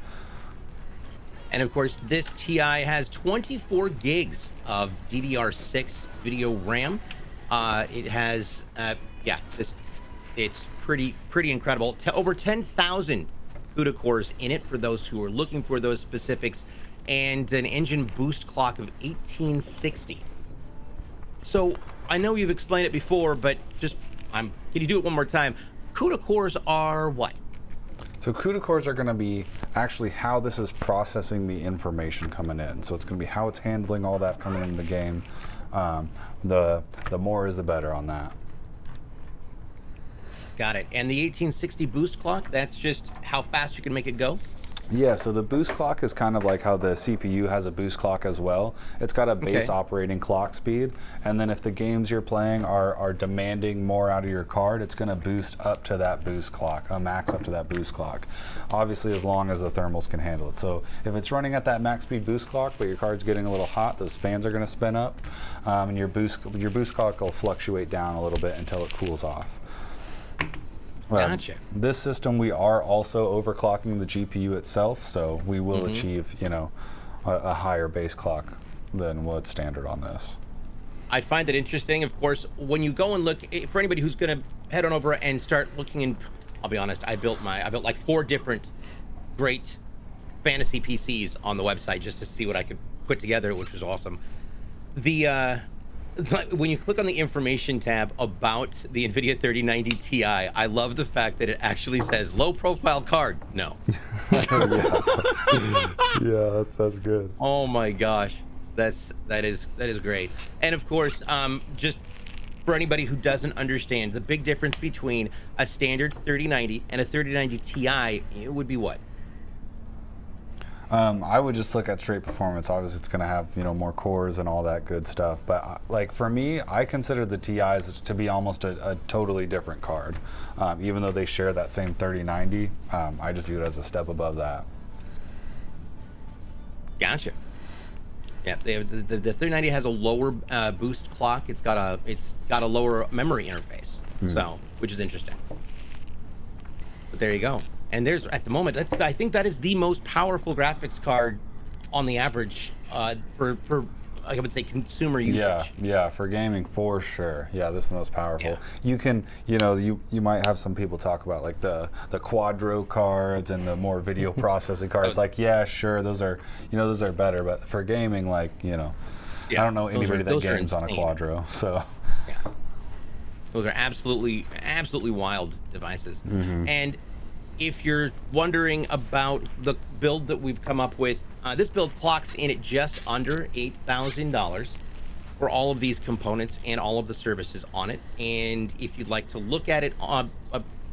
And of course, this Ti has 24 gigs of DDR6 video RAM. It has, it's pretty incredible. Over 10,000 CUDA cores in it for those who are looking for those specifics, and an engine boost clock of 1860. So I know you've explained it before, but just can you do it one more time? CUDA cores are what? So CUDA cores are going to be actually how this is processing the information coming in. So it's going to be how it's handling all that coming into the game. The more is the better on that. Got it. And the 1860 boost clock, that's just how fast you can make it go? Yeah, so the boost clock is kind of like how the CPU has a boost clock as well. It's got a base operating clock speed, and then if the games you're playing are demanding more out of your card, it's going to boost up to that boost clock, a max up to that boost clock. Obviously, as long as the thermals can handle it. So if it's running at that max speed boost clock, but your card's getting a little hot, those fans are going to spin up, and your boost clock will fluctuate down a little bit until it cools off. Gotcha. This system, we are also overclocking the GPU itself, so we will achieve, a higher base clock than what's standard on this. I find it interesting. Of course, when you go and look, for anybody who's going to head on over and start looking in, I'll be honest, I built like 4 different great fantasy PCs on the website just to see what I could put together, which was awesome. When you click on the information tab about the NVIDIA 3090 Ti, I love the fact that it actually says low profile card. No. Yeah, that's good. Oh my gosh. That is great. And of course, just for anybody who doesn't understand, the big difference between a standard 3090 and a 3090 Ti, it would be what? I would just look at straight performance. Obviously, it's going to have more cores and all that good stuff. But like for me, I consider the TIs to be almost a totally different card. Even though they share that same 3090, I just view it as a step above that. Gotcha. Yeah, the 3090 has a lower boost clock. It's got a lower memory interface, so which is interesting. But there you go. And there's at the moment, I think that is the most powerful graphics card on the average for I would say consumer usage. Yeah, for gaming for sure. Yeah, this is the most powerful. Yeah. You can, you might have some people talk about like the Quadro cards and the more video processing cards. Like, yeah, sure, those are better, but for gaming, like, I don't know anybody that games on a Quadro. So yeah, those are absolutely wild devices. And if you're wondering about the build that we've come up with, this build clocks in at just under $8,000 for all of these components and all of the services on it. And if you'd like to look at it, I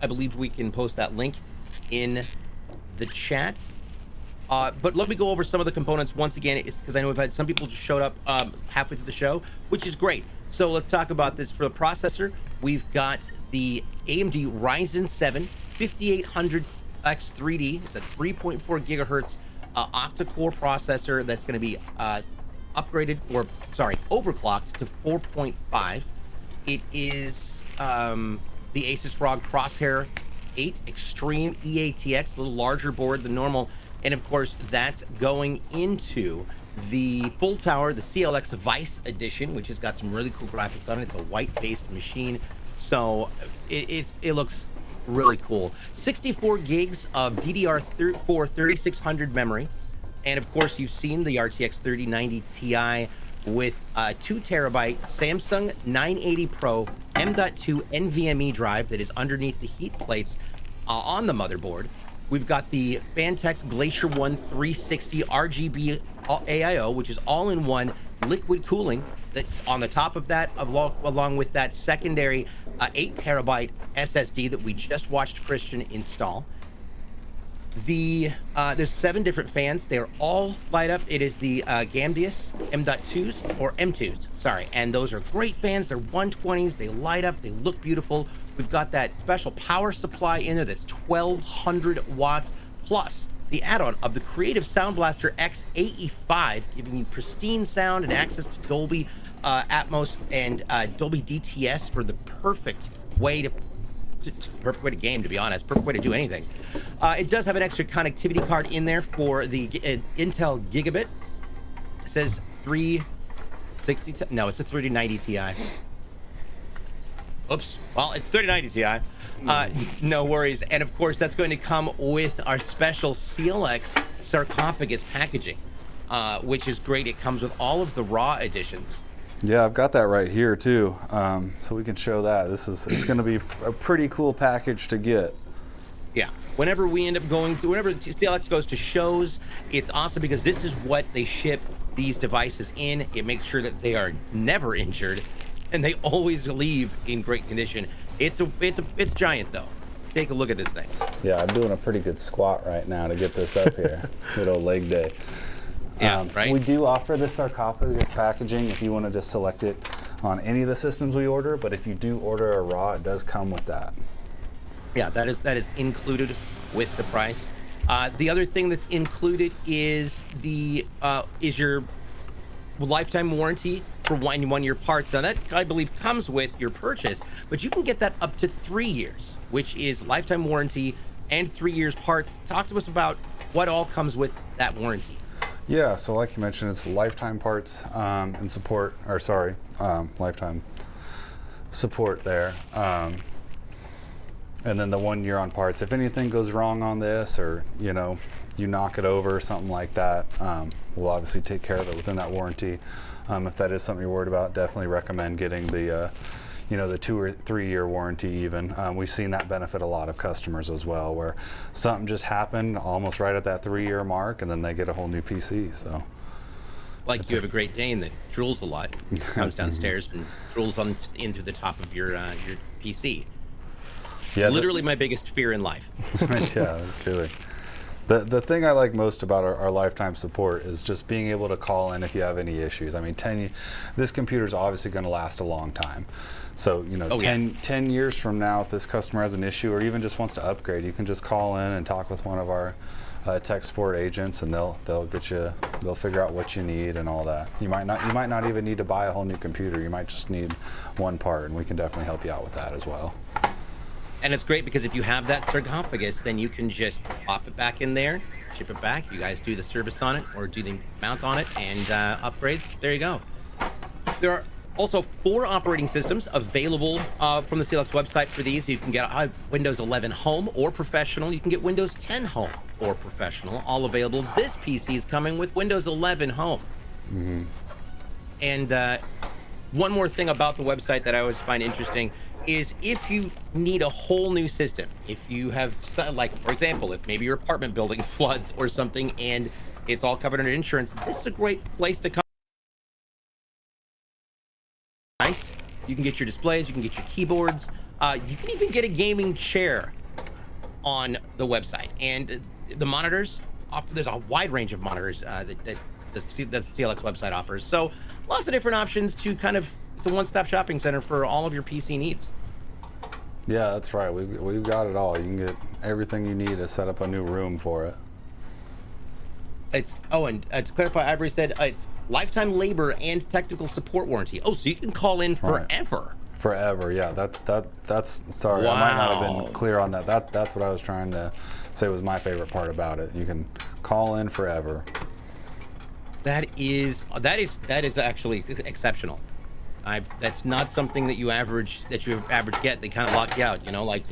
believe we can post that link in the chat. But let me go over some of the components once again, because I know we've had some people just showed up halfway through the show, which is great. So let's talk about this. For the processor, we've got the AMD Ryzen 7 5800X3D. It's a 3.4 gigahertz octa-core processor that's going to be overclocked to 4.5. It is the ASUS ROG CROSSHAIR 8 Extreme EATX, a little larger board than normal. And of course, that's going into the full tower, the CLX VIII edition, which has got some really cool graphics on it. It's a white-based machine, so it looks really cool. 64 gigs of DDR4 3600 memory, and of course, you've seen the RTX 3090 Ti with a 2 terabyte Samsung 980 Pro M.2 NVMe drive that is underneath the heat plates on the motherboard. We've got the Phanteks Glacier 1 360 RGB AIO, which is all-in-one liquid cooling that's on the top of that, along with that secondary 8 terabyte SSD that we just watched Christian install. There's 7 different fans. They're all light up. It is the Gamdius M.2s or M2s, sorry. And those are great fans. They're 120s. They light up. They look beautiful. We've got that special power supply in there that's 1200 watts, plus the add-on of the Creative Sound Blaster X AE5, giving you pristine sound and access to Dolby Atmos and Dolby DTS for the perfect way to game, to be honest, perfect way to do anything. It does have an extra connectivity card in there for the Intel Gigabit. It says 360, no, it's a 3090 Ti. Oops, well, it's 3090 Ti. No worries. And of course, that's going to come with our special CLX sarcophagus packaging, which is great. It comes with all of the raw editions. Yeah, I've got that right here too, so we can show that. It's going to be a pretty cool package to get. Yeah, whenever we end up whenever CLX goes to shows, it's awesome because this is what they ship these devices in. It makes sure that they are never injured, and they always leave in great condition. It's giant though. Take a look at this thing. Yeah, I'm doing a pretty good squat right now to get this up here. Good old leg day. Yeah, right. We do offer the sarcophagus packaging if you want to just select it on any of the systems we order, but if you do order a raw, it does come with that. Yeah, that is included with the price. The other thing that's included is your lifetime warranty for 1 year parts. Now that, I believe, comes with your purchase, but you can get that up to 3 years, which is lifetime warranty and 3 years parts. Talk to us about what all comes with that warranty. Yeah, so like you mentioned, it's lifetime parts and support, or sorry, lifetime support there. And then the 1 year on parts. If anything goes wrong on this, or you knock it over or something like that, we'll obviously take care of it within that warranty. If that is something you're worried about, definitely recommend getting the the 2 or 3 year warranty even. We've seen that benefit a lot of customers as well, where something just happened almost right at that 3 year mark, and then they get a whole new PC. So, like you have a Great Dane that drools a lot, comes downstairs and drools into the top of your PC. Yeah, literally my biggest fear in life. Yeah, kidding. The thing I like most about our lifetime support is just being able to call in if you have any issues. I mean, this computer is obviously going to last a long time. So, 10 years from now, if this customer has an issue or even just wants to upgrade, you can just call in and talk with one of our tech support agents, and they'll figure out what you need and all that. You might not even need to buy a whole new computer. You might just need one part, and we can definitely help you out with that as well. And it's great because if you have that sarcophagus, then you can just pop it back in there, ship it back. You guys do the service on it or do the mount on it and upgrades. There you go. There are also 4 operating systems available from the CLX website for these. You can get Windows 11 Home or Professional. You can get Windows 10 Home or Professional, all available. This PC is coming with Windows 11 Home. Mm-hmm. And one more thing about the website that I always find interesting is if you need a whole new system, if you have, like, for example, if maybe your apartment building floods or something and it's all covered under insurance, this is a great place to come. Nice. You can get your displays, you can get your keyboards, you can even get a gaming chair on the website. And the monitors, there's a wide range of monitors that the CLX website offers. So lots of different options to it's a one-stop shopping center for all of your PC needs. Yeah, that's right. We've got it all. You can get everything you need to set up a new room for it. And to clarify, Ivory said it's lifetime labor and technical support warranty. Oh, so you can call in forever. Right. Forever, yeah. That's sorry. Wow. I might not have been clear on that. That's what I was trying to say was my favorite part about it. You can call in forever. That is actually exceptional. That's not something that you average get. They kind of lock you out, like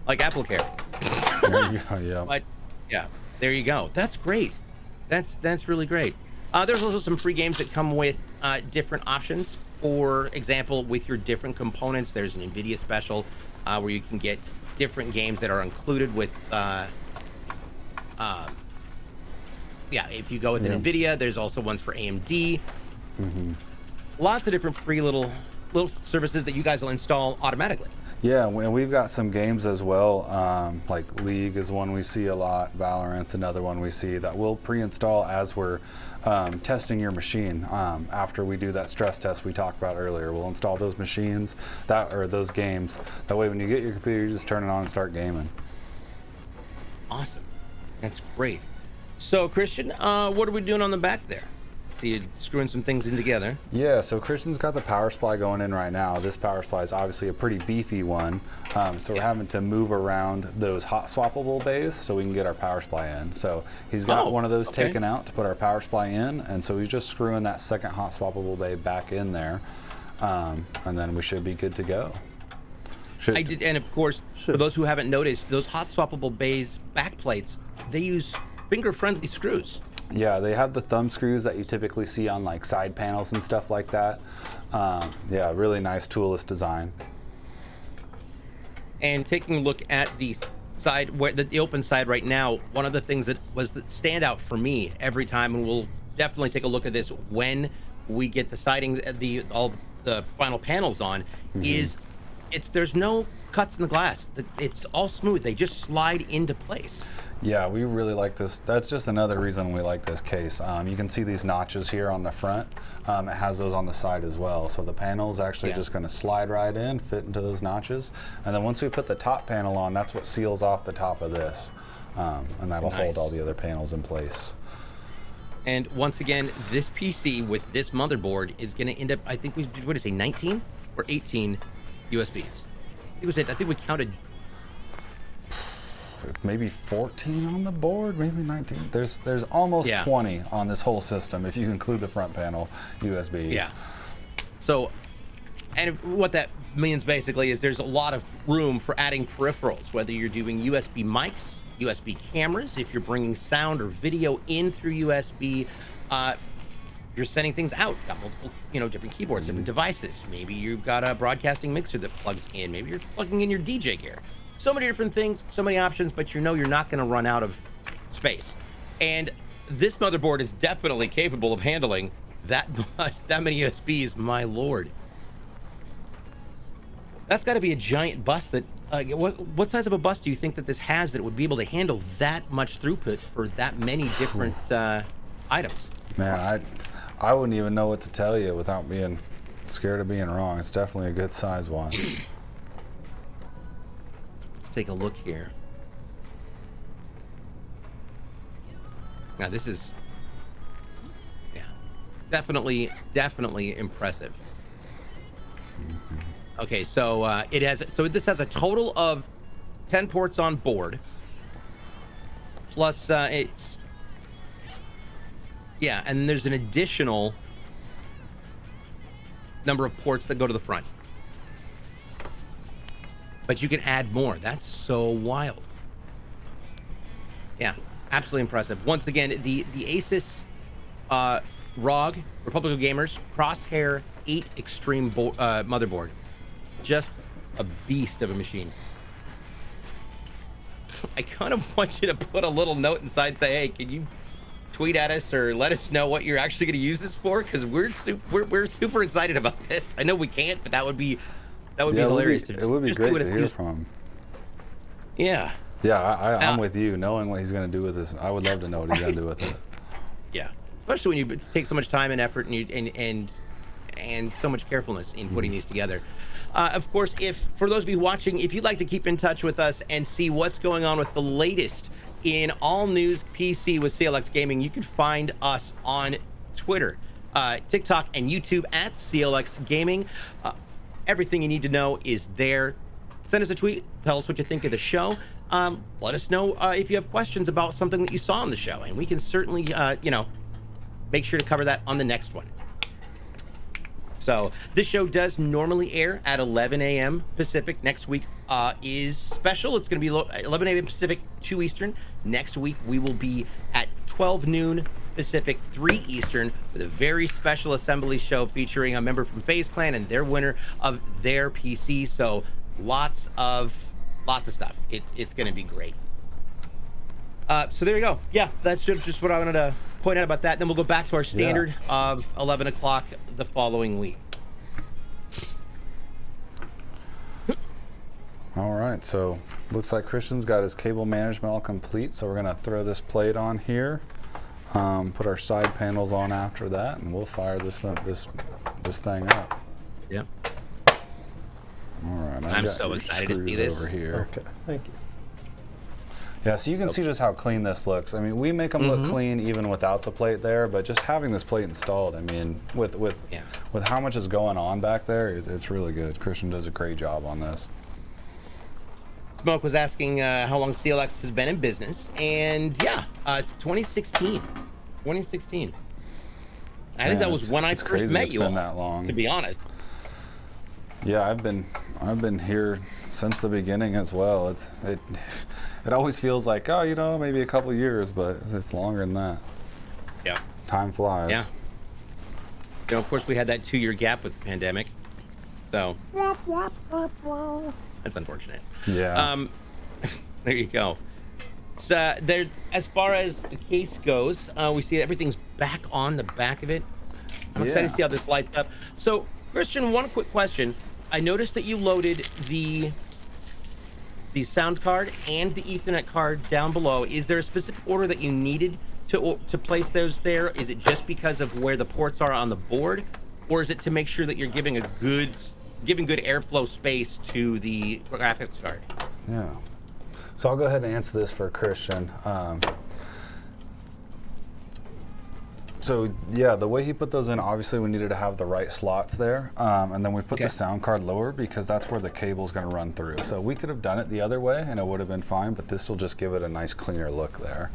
like AppleCare. There you go, yeah. But yeah, there you go. That's great. That's really great. There's also some free games that come with different options. For example, with your different components, there's an NVIDIA special where you can get different games that are included with. Yeah, if you go with an NVIDIA, there's also ones for AMD. Lots of different free little services that you guys will install automatically. Yeah, and we've got some games as well, like League is one we see a lot, Valorant's another one we see that we'll pre-install as we're testing your machine. After we do that stress test we talked about earlier, we'll install those machines, or those games. That way when you get your computer, you just turn it on and start gaming. Awesome. That's great. So, Christian, what are we doing on the back there? So you're screwing some things in together. Yeah, so Christian's got the power supply going in right now. This power supply is obviously a pretty beefy one, so we're having to move around those hot swappable bays so we can get our power supply in. So he's got one of those taken out to put our power supply in, and so he's just screwing that second hot swappable bay back in there, and then we should be good to go. I did, and of course, for those who haven't noticed, those hot swappable bays back plates, they use finger-friendly screws. Yeah, they have the thumb screws that you typically see on like side panels and stuff like that. Yeah, really nice toolless design. And taking a look at the side, where the open side right now, one of the things that was the standout for me every time, and we'll definitely take a look at this when we get the sidings, all the final panels on, is there's no cuts in the glass. It's all smooth. They just slide into place. Yeah, we really like this. That's just another reason we like this case. You can see these notches here on the front. It has those on the side as well. So the panel's actually just going to slide right in, fit into those notches. And then once we put the top panel on, that's what seals off the top of this. And that'll hold all the other panels in place. And once again, this PC with this motherboard is going to end up, I think we, what did I say, 19 or 18 USBs? I think we counted maybe 14 on the board, maybe 19. There's almost 20 on this whole system if you include the front panel USBs. Yeah. So, and what that means basically is there's a lot of room for adding peripherals, whether you're doing USB mics, USB cameras, if you're bringing sound or video in through USB, you're sending things out, got multiple, different keyboards, different devices. Maybe you've got a broadcasting mixer that plugs in. Maybe you're plugging in your DJ gear. So many different things, so many options, but you're not going to run out of space. And this motherboard is definitely capable of handling that many USBs, my lord. That's got to be a giant bus that, what size of a bus do you think that this has that would be able to handle that much throughput for that many different items? Man, I wouldn't even know what to tell you without being scared of being wrong. It's definitely a good size one. Let's take a look here. Now this is, definitely impressive. Okay, so this has a total of 10 ports on board. Plus and there's an additional number of ports that go to the front. But you can add more. That's so wild. Yeah, absolutely impressive. Once again, the ASUS ROG, Republic of Gamers, CROSSHAIR 8 Extreme motherboard. Just a beast of a machine. I kind of want you to put a little note inside and say, hey, can you tweet at us or let us know what you're actually going to use this for? Because we're super excited about this. I know we can't, but that would be hilarious. It would be great to hear from. Yeah. Yeah, I'm with you. Knowing what he's going to do with this, I would love to know what he's going to do with it. Yeah, especially when you take so much time and effort and so much carefulness in putting these together. Of course, for those of you watching, if you'd like to keep in touch with us and see what's going on with the latest in all news PC with CLX Gaming, you can find us on Twitter, TikTok, and YouTube at CLX Gaming. Everything you need to know is there. Send us a tweet. Tell us what you think of the show. Let us know if you have questions about something that you saw on the show, and we can certainly, make sure to cover that on the next one. So this show does normally air at 11 a.m. Pacific. Next week is special. It's going to be 11 a.m. Pacific, 2 Eastern. Next week we will be at 12 noon Pacific, 3 Eastern, with a very special assembly show featuring a member from FaZe Clan and their winner of their PC. So lots of stuff. It's going to be great. So there you go. Yeah, that's just what I wanted to point out about that. Then we'll go back to our standard of 11 o'clock the following week. All right, so looks like Christian's got his cable management all complete. So we're gonna throw this plate on here, put our side panels on after that, and we'll fire this thing up. Yep. All right, I'm so excited to see this. Over here. Okay, thank you. Yeah, so you can see just how clean this looks. I mean, we make them look clean even without the plate there, but just having this plate installed, I mean, with how much is going on back there, it's really good. Christian does a great job on this. Smoke was asking how long CLX has been in business, and yeah, it's 2016. 2016. I think that was when I first met you all. That long. To be honest. Yeah, I've been here since the beginning as well. It always feels like, oh, you know, maybe a couple years, but it's longer than that. Yeah. Time flies. Yeah. You know, of course, we had that 2-year gap with the pandemic, so that's unfortunate. Yeah. There you go. So there, as far as the case goes, we see everything's back on the back of it. I'm excited to see how this lights up. So, Christian, one quick question. I noticed that you loaded the sound card and the Ethernet card down below. Is there a specific order that you needed to place those there? Is it just because of where the ports are on the board, or is it to make sure that you're giving good airflow space to the graphics card? Yeah. So I'll go ahead and answer this for Christian. So yeah, the way he put those in, obviously we needed to have the right slots there, and then we put the sound card lower because that's where the cable's going to run through. So we could have done it the other way and it would have been fine, but this will just give it a nice cleaner look there.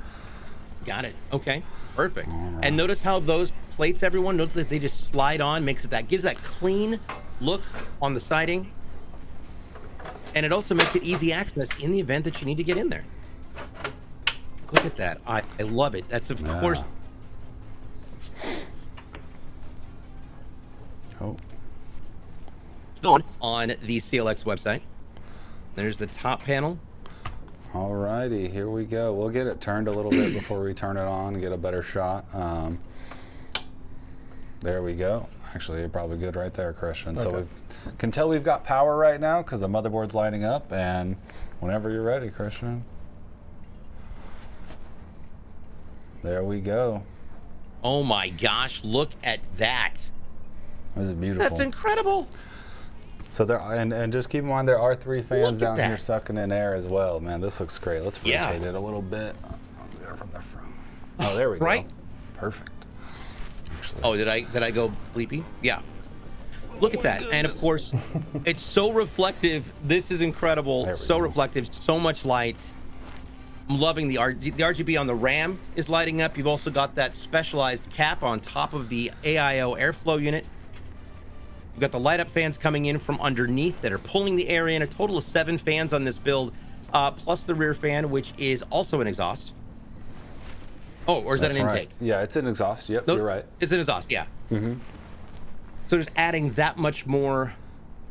Got it. Okay, perfect. Right. And notice how those plates, everyone, notice that they just slide on, gives that clean look on the siding, and it also makes it easy access in the event that you need to get in there. Look at that. I love it. That's of course. On the CLX website. There's the top panel. Alrighty, here we go. We'll get it turned a little bit before we turn it on and get a better shot. There we go. Actually, you're probably good right there, Christian. Okay. So we can tell we've got power right now because the motherboard's lighting up, and whenever you're ready, Christian. There we go. Oh my gosh, look at that. This is beautiful. That's incredible. So there, and just keep in mind there are 3 fans down here sucking in air as well. Man, this looks great. Let's rotate it a little bit. I'll do it from the front. Oh, there we go. Perfect. Actually. Oh, did I go bleepy? Yeah. Look at that. And of course, it's so reflective. This is incredible. So reflective, so much light. I'm loving the RGB on the RAM is lighting up. You've also got that specialized cap on top of the AIO airflow unit. You've got the light up fans coming in from underneath that are pulling the air in. A total of 7 fans on this build, plus the rear fan, which is also an exhaust. Oh, or is that an intake? Yeah, it's an exhaust. Yep, you're right. It's an exhaust, yeah. So just adding that much more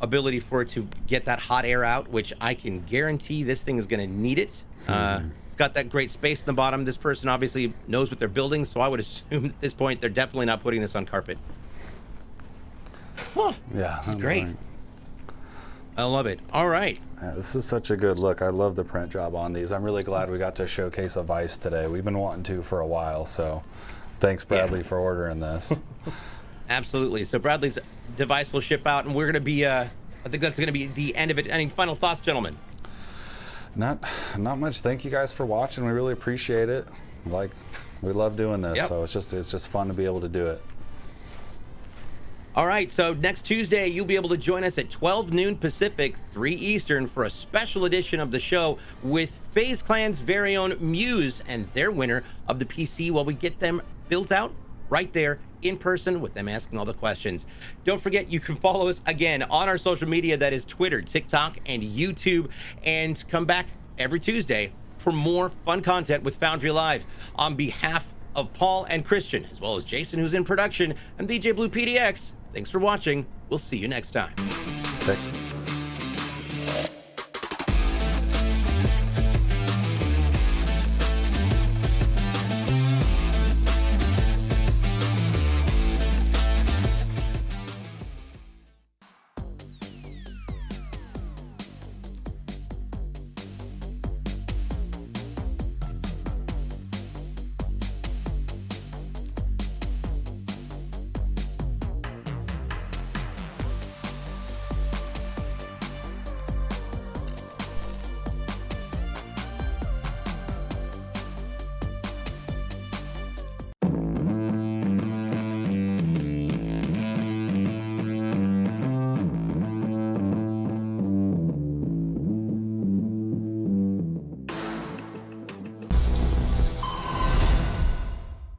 ability for it to get that hot air out, which I can guarantee this thing is going to need it. It's got that great space in the bottom. This person obviously knows what they're building, so I would assume at this point they're definitely not putting this on carpet. Huh. Yeah, it's great. Right. I love it. All right. Yeah, this is such a good look. I love the print job on these. I'm really glad we got to showcase a Vice today. We've been wanting to for a while, so thanks, Bradley, for ordering this. Absolutely. So Bradley's device will ship out, and we're going to be, I think that's going to be the end of it. Any final thoughts, gentlemen? Not much. Thank you guys for watching. We really appreciate it. We love doing this, so it's just fun to be able to do it. All right, so next Tuesday, you'll be able to join us at 12 noon Pacific, 3 Eastern for a special edition of the show with FaZe Clan's very own Muse and their winner of the PC while we get them built out right there in person with them asking all the questions. Don't forget, you can follow us again on our social media. That is Twitter, TikTok, and YouTube. And come back every Tuesday for more fun content with Foundry Live. On behalf of Paul and Christian, as well as Jason, who's in production. I'm DJ BluePDX. Thanks for watching. We'll see you next time. Take